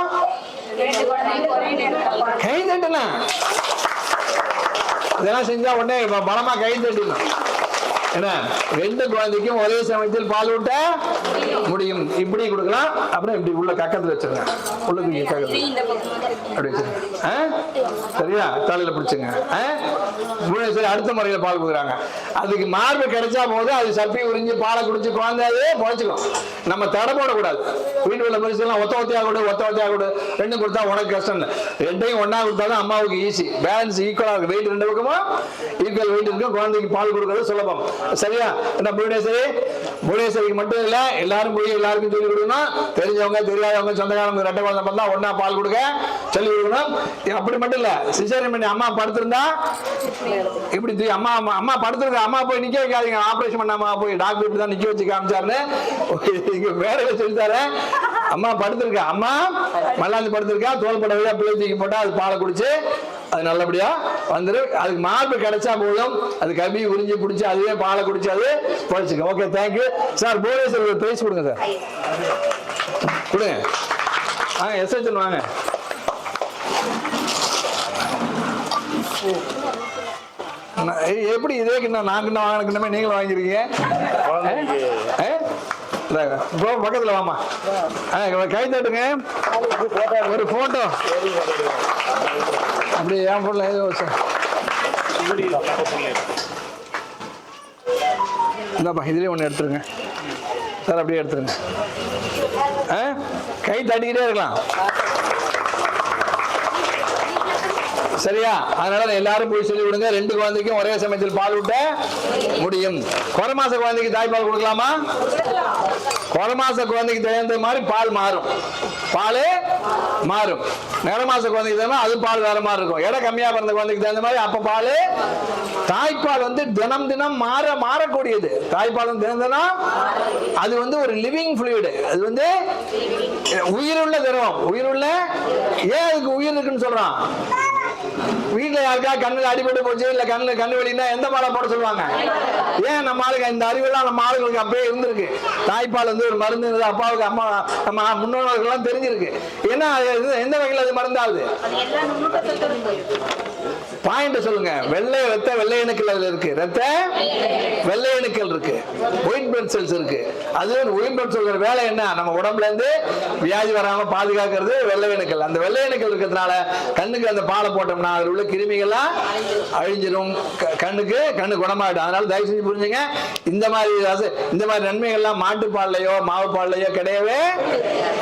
கை தட்டனா இதெல்லாம் செஞ்சா உடனே பலமா கை தட்டணும். என்ன 2 குழந்தைக்கும் ஒரே சமயத்தில் பால் ஊட்ட முடியும். இப்படி கொடுக்கலாம். அப்புறம் இப்படி உள்ள கக்கத்துல வச்சிருங்க. உள்ளுக்கு கக்கத்துல அப்படி வச்சிருங்க. சரியா? தலையில பிடிச்சுங்க. சரி, அடுத்த முறையில பால் கொடுக்குறாங்க. அதுக்கு மார்பு கிடைச்சா போது அது சப்பி உறிஞ்சு பாலை குடிச்சு குழந்தையே பொழைச்சிக்கும். நம்ம தடை போடக்கூடாது. வீட்டு உள்ள மனுஷன் ஒத்தையா கொடு, ஒத்தையா கொடு, 2 கொடுத்தா உனக்கு கஷ்டம் இல்லை. 2யும் ஒன்னா கொடுத்தாலும் அம்மாவுக்கு ஈஸி. பேலன்ஸ் ஈக்குவலா இருக்கு. வெயிட் 2 பக்கமும் ஈக்குவல் வெயிட் இருக்கு. குழந்தைக்கு பால் கொடுக்கறது சுலபம். சரியா? என்ன புவனேஸ்வரிக்கு மட்டும் இல்ல, எல்லாரும் போய் எல்லாருக்கும் சொல்லி கொடுக்கணும். தெரிஞ்சவங்க தெரியாதவங்க சொந்தக்காரங்க 2 குழந்தை பார்த்தா ஒன்னா பால் கொடுக்க சொல்லி கொடுக்கணும். அப்படி மட்டும் இல்ல, சிசேரியன் பண்ணி அம்மா படுத்திருந்தா இப்படி அம்மா அம்மா படுத்திருக்க அம்மா போய் நிக்க வைக்காதீங்க. ஆபரேஷன் பண்ணாம போய் டாக்டர் இப்படிதான் நிக்க வச்சு காமிச்சாருன்னு இங்க வேலையில சொல்லித்தாரு. அம்மா படுத்திருக்கா, அம்மா மல்லாந்து படுத்திருக்கா, தோல் பட விட பிள்ளை தூக்கி போட்டா அது பாலை குடிச்சு அது நல்லபடியா வந்துடும். அதுக்கு மார்பு கிடைச்சா போதும். அது கபி உறிஞ்சி பிடிச்சி அதுவே பாலை குடிச்சு அது படிச்சுக்க. Okay, thank you sir. புவனேஸ்வரி ஒரு பிரைஸ் கொடுங்க சார். கொடுங்க. வாங்க எஸ்ஹெச்என் வாங்க. எப்படி இதே கிண்ணம் நான் கிண்ணம் வாங்கின கிண்ணமே நீங்களும் வாங்கிருக்கீங்க. பக்கத்துல வாமா, கை தட்டுங்க. ஒரு போட்டோ அப்படி ஏன் போடல? இந்தாப்பா இதுலேயே ஒன்று எடுத்துருங்க சார். அப்படியே எடுத்துருங்க. கை தட்டிக்கிட்டே இருக்கலாம். சரியா? அதனால எல்லாரும் போய் சொல்லி விடுங்க, 2 குழந்தைக்கும் ஒரே சமயத்தில் பால் ஊட்ட முடியும். குறைமாச குழந்தைக்கு தாய்ப்பால் கொடுக்கலாமா? குறைமாச குழந்தைக்கு தகுந்த மாதிரி பால் மாறும், பால் மாறும். நிறமாச குழந்தைக்கு தகுந்த அது பால் வேற மாதிரி இருக்கும். எடை கம்மியா பிறந்த குழந்தைக்கு தகுந்த மாதிரி அப்ப பால். தாய்ப்பால் தினம் தினம் மாறக்கூடியது. தாய்ப்பால் தினம் அது ஒரு லிவிங் ஃப்ளூயிட். அது உயிருள்ள திரவம். உயிருள்ள. ஏன் அதுக்கு உயிர் இருக்குன்னு சொல்றான்? வீட்டுல யாருக்கா கண்ணுல அடிபட்டு போச்சு, இல்ல கண்ணு வெளியினா எந்த மாலை போட சொல்லுவாங்க? ஏன் நம்ம ஆளுங்க இந்த அறிவெல்லாம் நம்ம ஆளுங்களுக்கு அப்பயே இருந்திருக்கு. தாய்ப்பால் ஒரு மருந்து, அப்பாவுக்கு அம்மா நம்ம முன்னோர்களுக்கு எல்லாம் தெரிஞ்சிருக்கு. ஏன்னா எந்த வகையில் அது மருந்தாகுது? பாயிண்ட் சொல்லுங்க. ரத்த வெள்ளை அணுக்கள் அதுல இருக்கு. ரத்த வெள்ளை அணுக்கள் இருக்கு, ஒயிட் பிளட் செல்ஸ் இருக்கு. அது ஒயிட் பிளட் செல்ஸ் வேலை என்ன? நம்ம உடம்புல இருந்து வியாதி வராம பாதுகாக்கிறது வெள்ளை அணுக்கள். அந்த வெள்ளை அணுக்கள் இருக்கிறதுனால கண்ணுக்கு அந்த பாலை போட்டோம்னா அதில் உள்ள கிருமிகள்லாம் அழிஞ்சிடும், கண்ணு குணமாயிடும். அதனால தயவு செஞ்சு புரிஞ்சுங்க, இந்த மாதிரி நன்மைகள்லாம் மாட்டுப்பால்லையோ மாவு பால்லையோ கிடையவே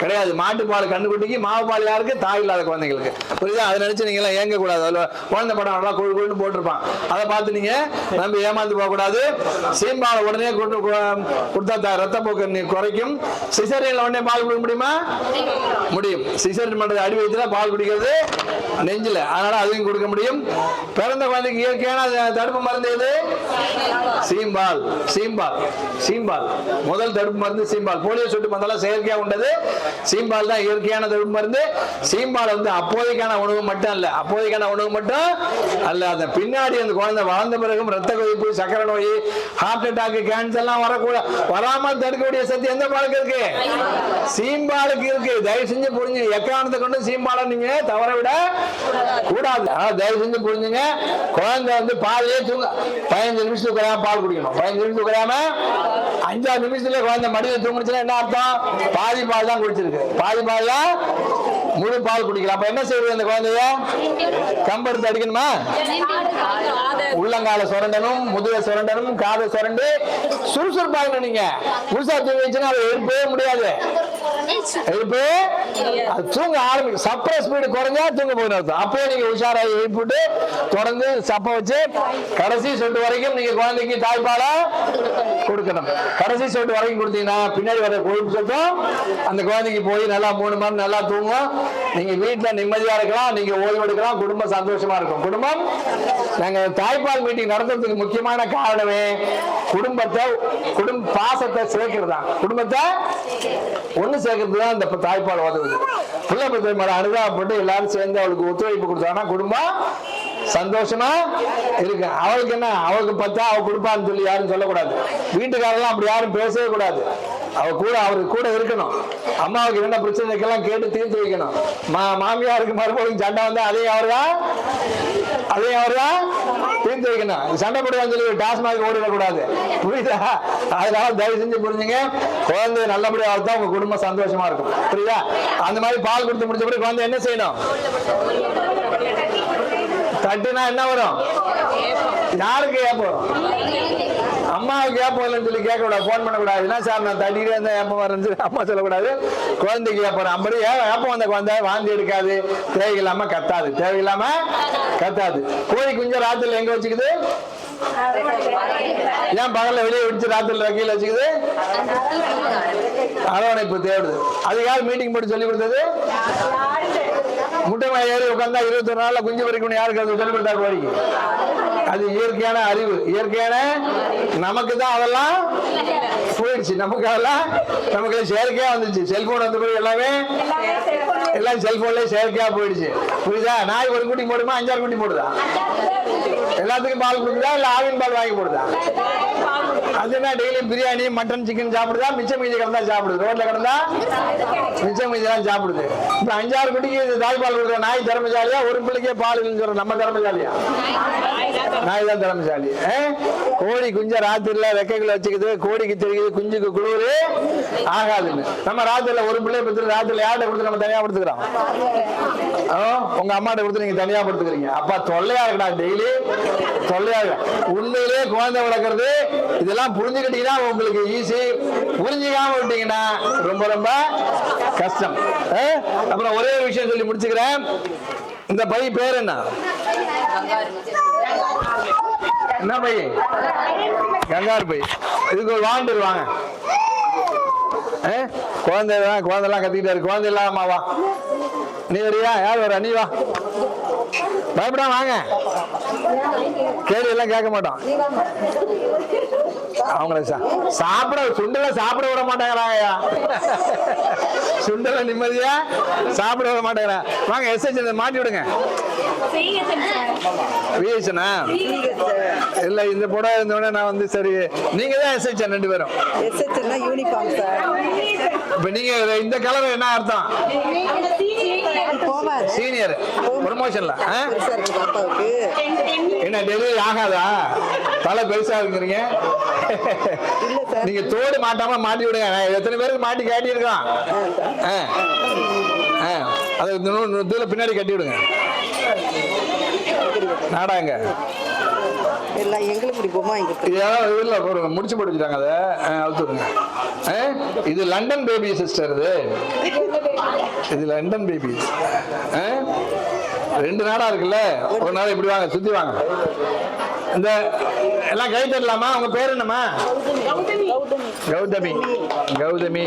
கிடையாது. மாட்டுப்பால் கண்ணுக்குட்டிக்கு, மாவு பால் யாருக்கு? தாய் இல்லாத குழந்தைங்களுக்கு. புரியுதா? அதை நினைச்சு நீங்க எல்லாம் ஏங்க கூடாது. அதில் குழந்தை படம் நல்லா கொழுன்னு போட்டிருப்பான், அதை பார்த்து நீங்க நம்பி ஏமாந்து போக கூடாது. சீம்பாலை உடனே கொடுத்தா ரத்த போக்கு குறைக்கும். சிசரியன்ல உடனே பால் கொடுக்க முடியுமா? முடியும். சிசரியன் பண்றது அடி வயிற்றுல, பால் குடிக்கிறது நெஞ்சில. அதனால அதையும் கொடுக்க முடியும். பிறந்த குழந்தைக்கு இயற்கையான தடுப்பு மருந்து எது? சீம்பால். சீம்பால் சீம்பால் முதல் தடுப்பு மருந்து சீம்பால். போலியோ சொட்டு மருந்தெல்லாம் செயற்கையா உண்டது. சீம்பால் தான் இயற்கையான தடுப்பு மருந்து. சீம்பால் அப்போதைக்கான உணவு மட்டும் அல்ல, அப்போதைக்கான உணவு மட்டும் அல்ல, அந்த பின்னாடி அந்த குழந்தை வளர்ந்த பிறகும் ரத்த கொதிப்பு, சக்கரை நோய், ஹார்ட் அட்டாக், கேன்சர் எல்லாம் வராமல் தடுக்கக்கூடிய சக்தி எந்த பாலுக்கு இருக்கு? சீம்பாலுக்கு இருக்கு. தயவு செஞ்சு புரிஞ்சு, எக்காரணத்தை கொண்டு சீம்பாலை நீங்க தவற விட கூடாது. தயவு செஞ்சு புரிஞ்சுங்க. குழந்தை பாலையே தூங்க 15 நிமிஷத்துக்கு குறையாம பால் குடிக்கணும். 15 நிமிஷத்துக்கு குறையாம 5 நிமிஷத்துல குழந்தை மடியில தூங்குச்சுன்னா என்ன அர்த்தம்? பாதி பால் தான் குடிச்சிருக்கு. பாதி பால் தான் முழு பால் குடிக்கலாம். அப்ப என்ன செய்வது? அந்த குழந்தைய கம்பெடுத்து அடிக்கணுமா? உள்ளங்கால சுரண்டனும், முதுக சுரண்டனும், காதை சுரண்டு சுறுசுறுப்பாக. நீங்க புதுசா தூங்கி வச்சுன்னா அதை எழுப்பவே முடியாது. தூங்க ஆரம்பிக்கும். சப்பர ஸ்பீடு குறைஞ்சா தூங்க போயிடும். அப்பயே நீங்க உஷாராகி எழுப்பிட்டு தொடர்ந்து சப்ப வச்சு கடைசி சொட்டு வரைக்கும் நீங்க குழந்தைக்கு தாய்ப்பாலை கொடுக்கணும். கடைசி சொட்டு வரைக்கும் கொடுத்தீங்கன்னா பின்னாடி வர கொழுப்பு சொட்டும் அந்த குழந்தைக்கு போய் நல்லா 3 மணி நல்லா தூங்கும். நீங்க வீட்டுல நிம்மதியா இருக்கலாம், நீங்க ஓய்வு எடுக்கலாம், குடும்பம் சந்தோஷமா இருக்கும். குடும்பம் நாங்க தாய்ப்பால் மீட்டிங் நடத்துறதுக்கு முக்கியமான காரணமே பாசத்தை சேர்க்கிறதா, குடும்பத்தை ஒண்ணு சேர்க்கறது தான் இந்த தாய்ப்பால் உதவுது. பிள்ளை பற்றி அனுதாபப்பட்டு எல்லாரும் சேர்ந்து அவளுக்கு ஒத்துழைப்பு கொடுத்தாங்கன்னா குடும்பம் சந்தோஷமா இருக்கு. அவளுக்கு என்ன, அவளுக்கு 10 அவ கொடுப்பான்னு சொல்லி யாரும் சொல்லக்கூடாது. வீட்டுக்காரெல்லாம் அப்படி யாரும் பேசவே கூடாது. அவருக்கு கூட இருக்கணும். அம்மாவுக்கு என்ன பிரச்சனைக்கெல்லாம் கேட்டு தீர்த்து வைக்கணும். மாமியாருக்கு மறுபடியும் சண்டை வந்தா அதே அவர்தான் தீர்த்து வைக்கணும். சண்டை போடுவான்னு சொல்லி டாஸ்மாக் ஓடிடக்கூடாது. புரியுதா? அதனால தயவு செஞ்சு புரிஞ்சுங்க, குழந்தைய நல்லபடியா வளர்த்தா உங்க குடும்பம் சந்தோஷமா இருக்கும். புரியுதா? அந்த மாதிரி பால் கொடுத்து முடிச்ச பிறகு குழந்தை என்ன செய்யணும்? தட்டுனா என்ன வரும்? யாருக்கு ஏப்பம்? அம்மாவுக்கு ஏப்பம் இல்லைன்னு சொல்லி கேட்க கூடாது, போன் பண்ணக்கூடாது. என்ன சார் நான் தட்டிக்கிட்டே இருந்தா ஏப்பம் வரேன்னு சொல்லி அம்மா சொல்லக்கூடாது. குழந்தைக்கு ஏப்பம் அப்படி ஏப்பம் வந்த குழந்தை வாந்தி எடுக்காது, தேவையில்லாம கத்தாது. கோழி குஞ்ச ராத்திரில எங்க வச்சுக்குது? ஏன் பகல்ல வெளியே விடிச்சு ராத்திரில கீழே வச்சுக்குது? அரவணைப்பு தேடுது. அது யார் மீட்டிங் போட்டு சொல்லி கொடுத்தது? முட்டை ஏறி உட்காந்தா 21 நாள்ல குஞ்சு பறிக்கணும். யாருக்கு அது சொல்லி கொடுத்தா? கோழிக்கு. அது இயற்கையான அறிவு, இயற்கையான. நமக்கு தான் அதெல்லாம் போயிடுச்சு. நமக்கு செயற்கையா வந்துச்சு. செல்போன் வந்த பிறகு எல்லாம் செல்போன்லயே செயற்கையா போயிடுச்சு. புரியுதா? நாய் ஒரு குட்டி போடுமா? 5-6 குட்டி போடுதா? எல்லாத்துக்கும் பால் கொடுக்குதா? இல்ல ஆவின் பால் வாங்கி போடுதா? அது என்ன, டெய்லி பிரியாணி, மட்டன், சிக்கன் சாப்பிடுதா? மிச்சம் மீதி கிடந்தா சாப்பிடுது. ரோட்ல கிடந்தா மிச்சம் மீதி தான் சாப்பிடுது. இப்ப 5-6 குட்டிக்கு தாய்ப்பால் கொடுக்குற நாய் திறமைசாலியா? ஒரு பிள்ளைக்கே பால் சொல்ற நம்ம திறமைசாலியா? நாய் தான் திறமைசாலி. கோழி குஞ்ச ராத்திரில ரெக்கைகளை வச்சுக்குது. கோழிக்கு தெரியுது குஞ்சுக்கு குளிர் ஆகாதுன்னு. நம்ம ராத்திரில ஒரு பிள்ளை பத்தி ராத்திரில யார்கிட்ட கொடுத்து நம்ம தனியா படுத்துக்கிறோம்? உங்க அம்மாட்ட கொடுத்து நீங்க தனியா படுத்துக்கிறீங்க. அப்பா தொல்லையா இருக்கா? டெய்லி தொல்லையா இருக்கு. உண்மையிலே குழந்தை வளர்க்கறது இதெல்லாம் புரிஞ்சுக்கிட்டீங்கன்னா உங்களுக்கு ஈஸி. புரிஞ்சுக்காம விட்டீங்கன்னா ரொம்ப ரொம்ப கஷ்டம். அப்புறம் ஒரே ஒரு விஷயம் சொல்லி முடிச்சுக்கிறேன். இந்த பை பேர் என்ன? என்ன பை? Kangaroo by. இதுக்கு ஒரு வாண்டர் வாங்க. குழந்தைலாம் கத்திக்கிட்டாரு. குழந்தை இல்லாமவா? நீ வரியா? யார் வர? நீ வா. பயப்படா வாங்க. கேள்வி எல்லாம் கேட்க மாட்டோம். அவங்கள சாப்பிட சுண்டல சாப்பிட விட மாட்டாங்களாயா? சுண்டல நிம்மதியா சாப்பிட விட மாட்டாங்களா? வாங்க எஸ்ஹெச் மாட்டி விடுங்க. விஎஸ்னா இல்ல இந்த படம் இருந்தோடனே நான் வந்து சரி நீங்க தான் எஸ்ஹெச் ரெண்டு பேரும். எஸ்ஹெச்னா யூனிஃபார்ம் சார். இப்ப நீங்க இந்த கலர் என்ன அர்த்தம்? சீனியர் ப்ரமோஷன்ல. என்ன டெலிவரி ஆகாதா? தலை பெருசா இருக்குறீங்க. நீங்க தோடு மாட்டாம மாட்டி விடுங்க. எத்தனை பேருக்கு மாட்டி காட்டியிருக்கோம். அதை தூர பின்னாடி கட்டி விடுங்க. நாடாங்க எல்லாம் எங்களுக்கு பிடிக்குமா? இல்ல போடுங்க. முடிச்சு போட்டு வச்சுட்டாங்க. அதை அவுத்துடுங்க. இது லண்டன் பேபி சிஸ்டர். இது லண்டன் பேபி. ரெண்டு நாடா இருக்குல்ல. ஒரு நாள் இப்படி வாங்க, சுத்தி வாங்க. இந்த எல்லாம் கை தரலாமா? உங்க பேர் என்னம்மா? கௌதமி. கௌதமி.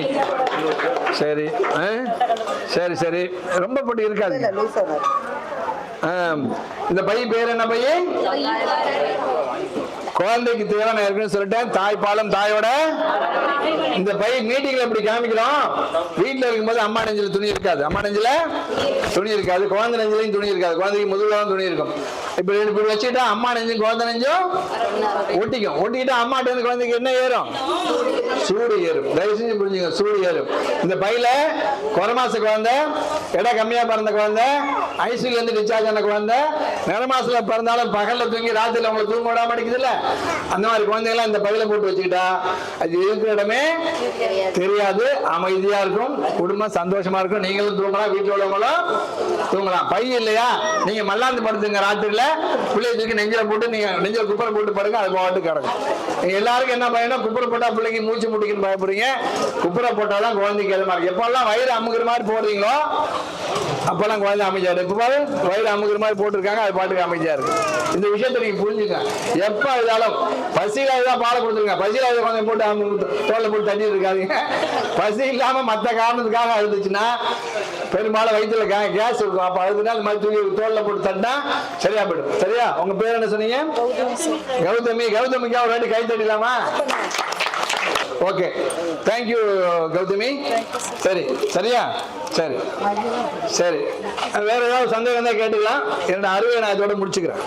சரி சரி சரி. ரொம்ப போட்டு இருக்காது. இந்த பையன் பேர் என்ன பையன்? குழந்தைக்கு தேவையான இருக்குன்னு சொல்லிட்டேன். தாய்ப்பாலும் தாயோட. இந்த பையன் மீட்டிங்ல எப்படி காமிக்கிறோம்? வீட்டுல இருக்கும்போது அம்மா நெஞ்சில துணி இருக்காது. அம்மா நெஞ்சில துணி இருக்காது. குழந்தை நெஞ்சிலையும் துணி இருக்காது. குழந்தைக்கு முதுகுலாம் துணி இருக்கும். இப்படி வச்சுட்டா அம்மா நெஞ்சும் குழந்தை நெஞ்சும் ஒட்டிக்கும். ஒட்டிக்கிட்டா அம்மாட்ட இருந்து குழந்தைக்கு என்ன ஏறும்? சூடு ஏறும். தயவு செஞ்சு புரிஞ்சுங்க, சூடு ஏறும். இந்த பையில குறமாச குழந்தை, எடை கம்மியா பிறந்த குழந்தை, ஐசியூல இருந்து டிஸ்சார்ஜ் ஆன குழந்தை, நிறமாசல பிறந்தாலும் பகல்ல தூங்கி ராத்திரில அவங்களை தூங்க விடாம அடிக்குதுல்ல, அந்த மாதிரி குழந்தைகளாம் இந்த பையில போட்டு வச்சுக்கிட்டா அது இருக்கிற இடமே தெரியாது. அமைதியா இருக்கும். குடும்பம் சந்தோஷமா இருக்கும். நீங்களும் தூங்கலாம், வீட்டில் உள்ளவங்களும் தூங்கலாம். பை இல்லையா? நீங்க மல்லாந்து படுத்துங்க. ராத்திரில பிள்ளைய தூக்கி நெஞ்சில போட்டு நீங்க நெஞ்சில குப்பரை போட்டு படுங்க. அது பாட்டு கிடக்கும். எல்லாருக்கும் என்ன பயணம்? குப்பரை போட்டா பிள்ளைக்கு மூச்சு முட்டிக்குன்னு பயப்படுறீங்க. குப்பரை போட்டாதான் குழந்தைக்கு எது மாதிரி. எப்பெல்லாம் வயிறு அமுக்குற மாதிரி போடுறீங்களோ அப்பெல்லாம் குழந்தை அமைதியா இருக்கு. இப்போ வயிறு அமுக்குற மாதிரி போட்டிருக்காங்க. அது பாட்டுக்கு அமைதியா இருக்கு. இந்த விஷயத்தை நீங்க புரிஞ்சுங்க. எப்ப இருந்தாலும் பசியில தான் பாலை கொடுத்துருங்க. பசியில கொஞ்சம் போட்டு தோல்ல போட்டு தண்ணி இருக்காதீங்க. பசி இல்லாம மற்ற காரணத்துக்காக அழுதுச்சுன்னா பெரும்பாலும் வயிற்றுல கேஸ் இருக்கும். அப்ப அழுதுனா அது மாதிரி தூக்கி தோல்ல போட்டு தட்டா சரியா போயிடும். சரியா? உங்க பேர் என்ன சொன்னீங்க? கௌதமி. கௌதமிக்கு ஒரு வாட்டி கை தட்டிடலாமா? Okay, thank you Gautami. சரி, சரியா? சரி சரி. வேற ஏதாவது சந்தேகம் தான் கேட்டுக்கலாம். என்னோட அறுவை நான் இதோட முடிச்சுக்கிறேன்.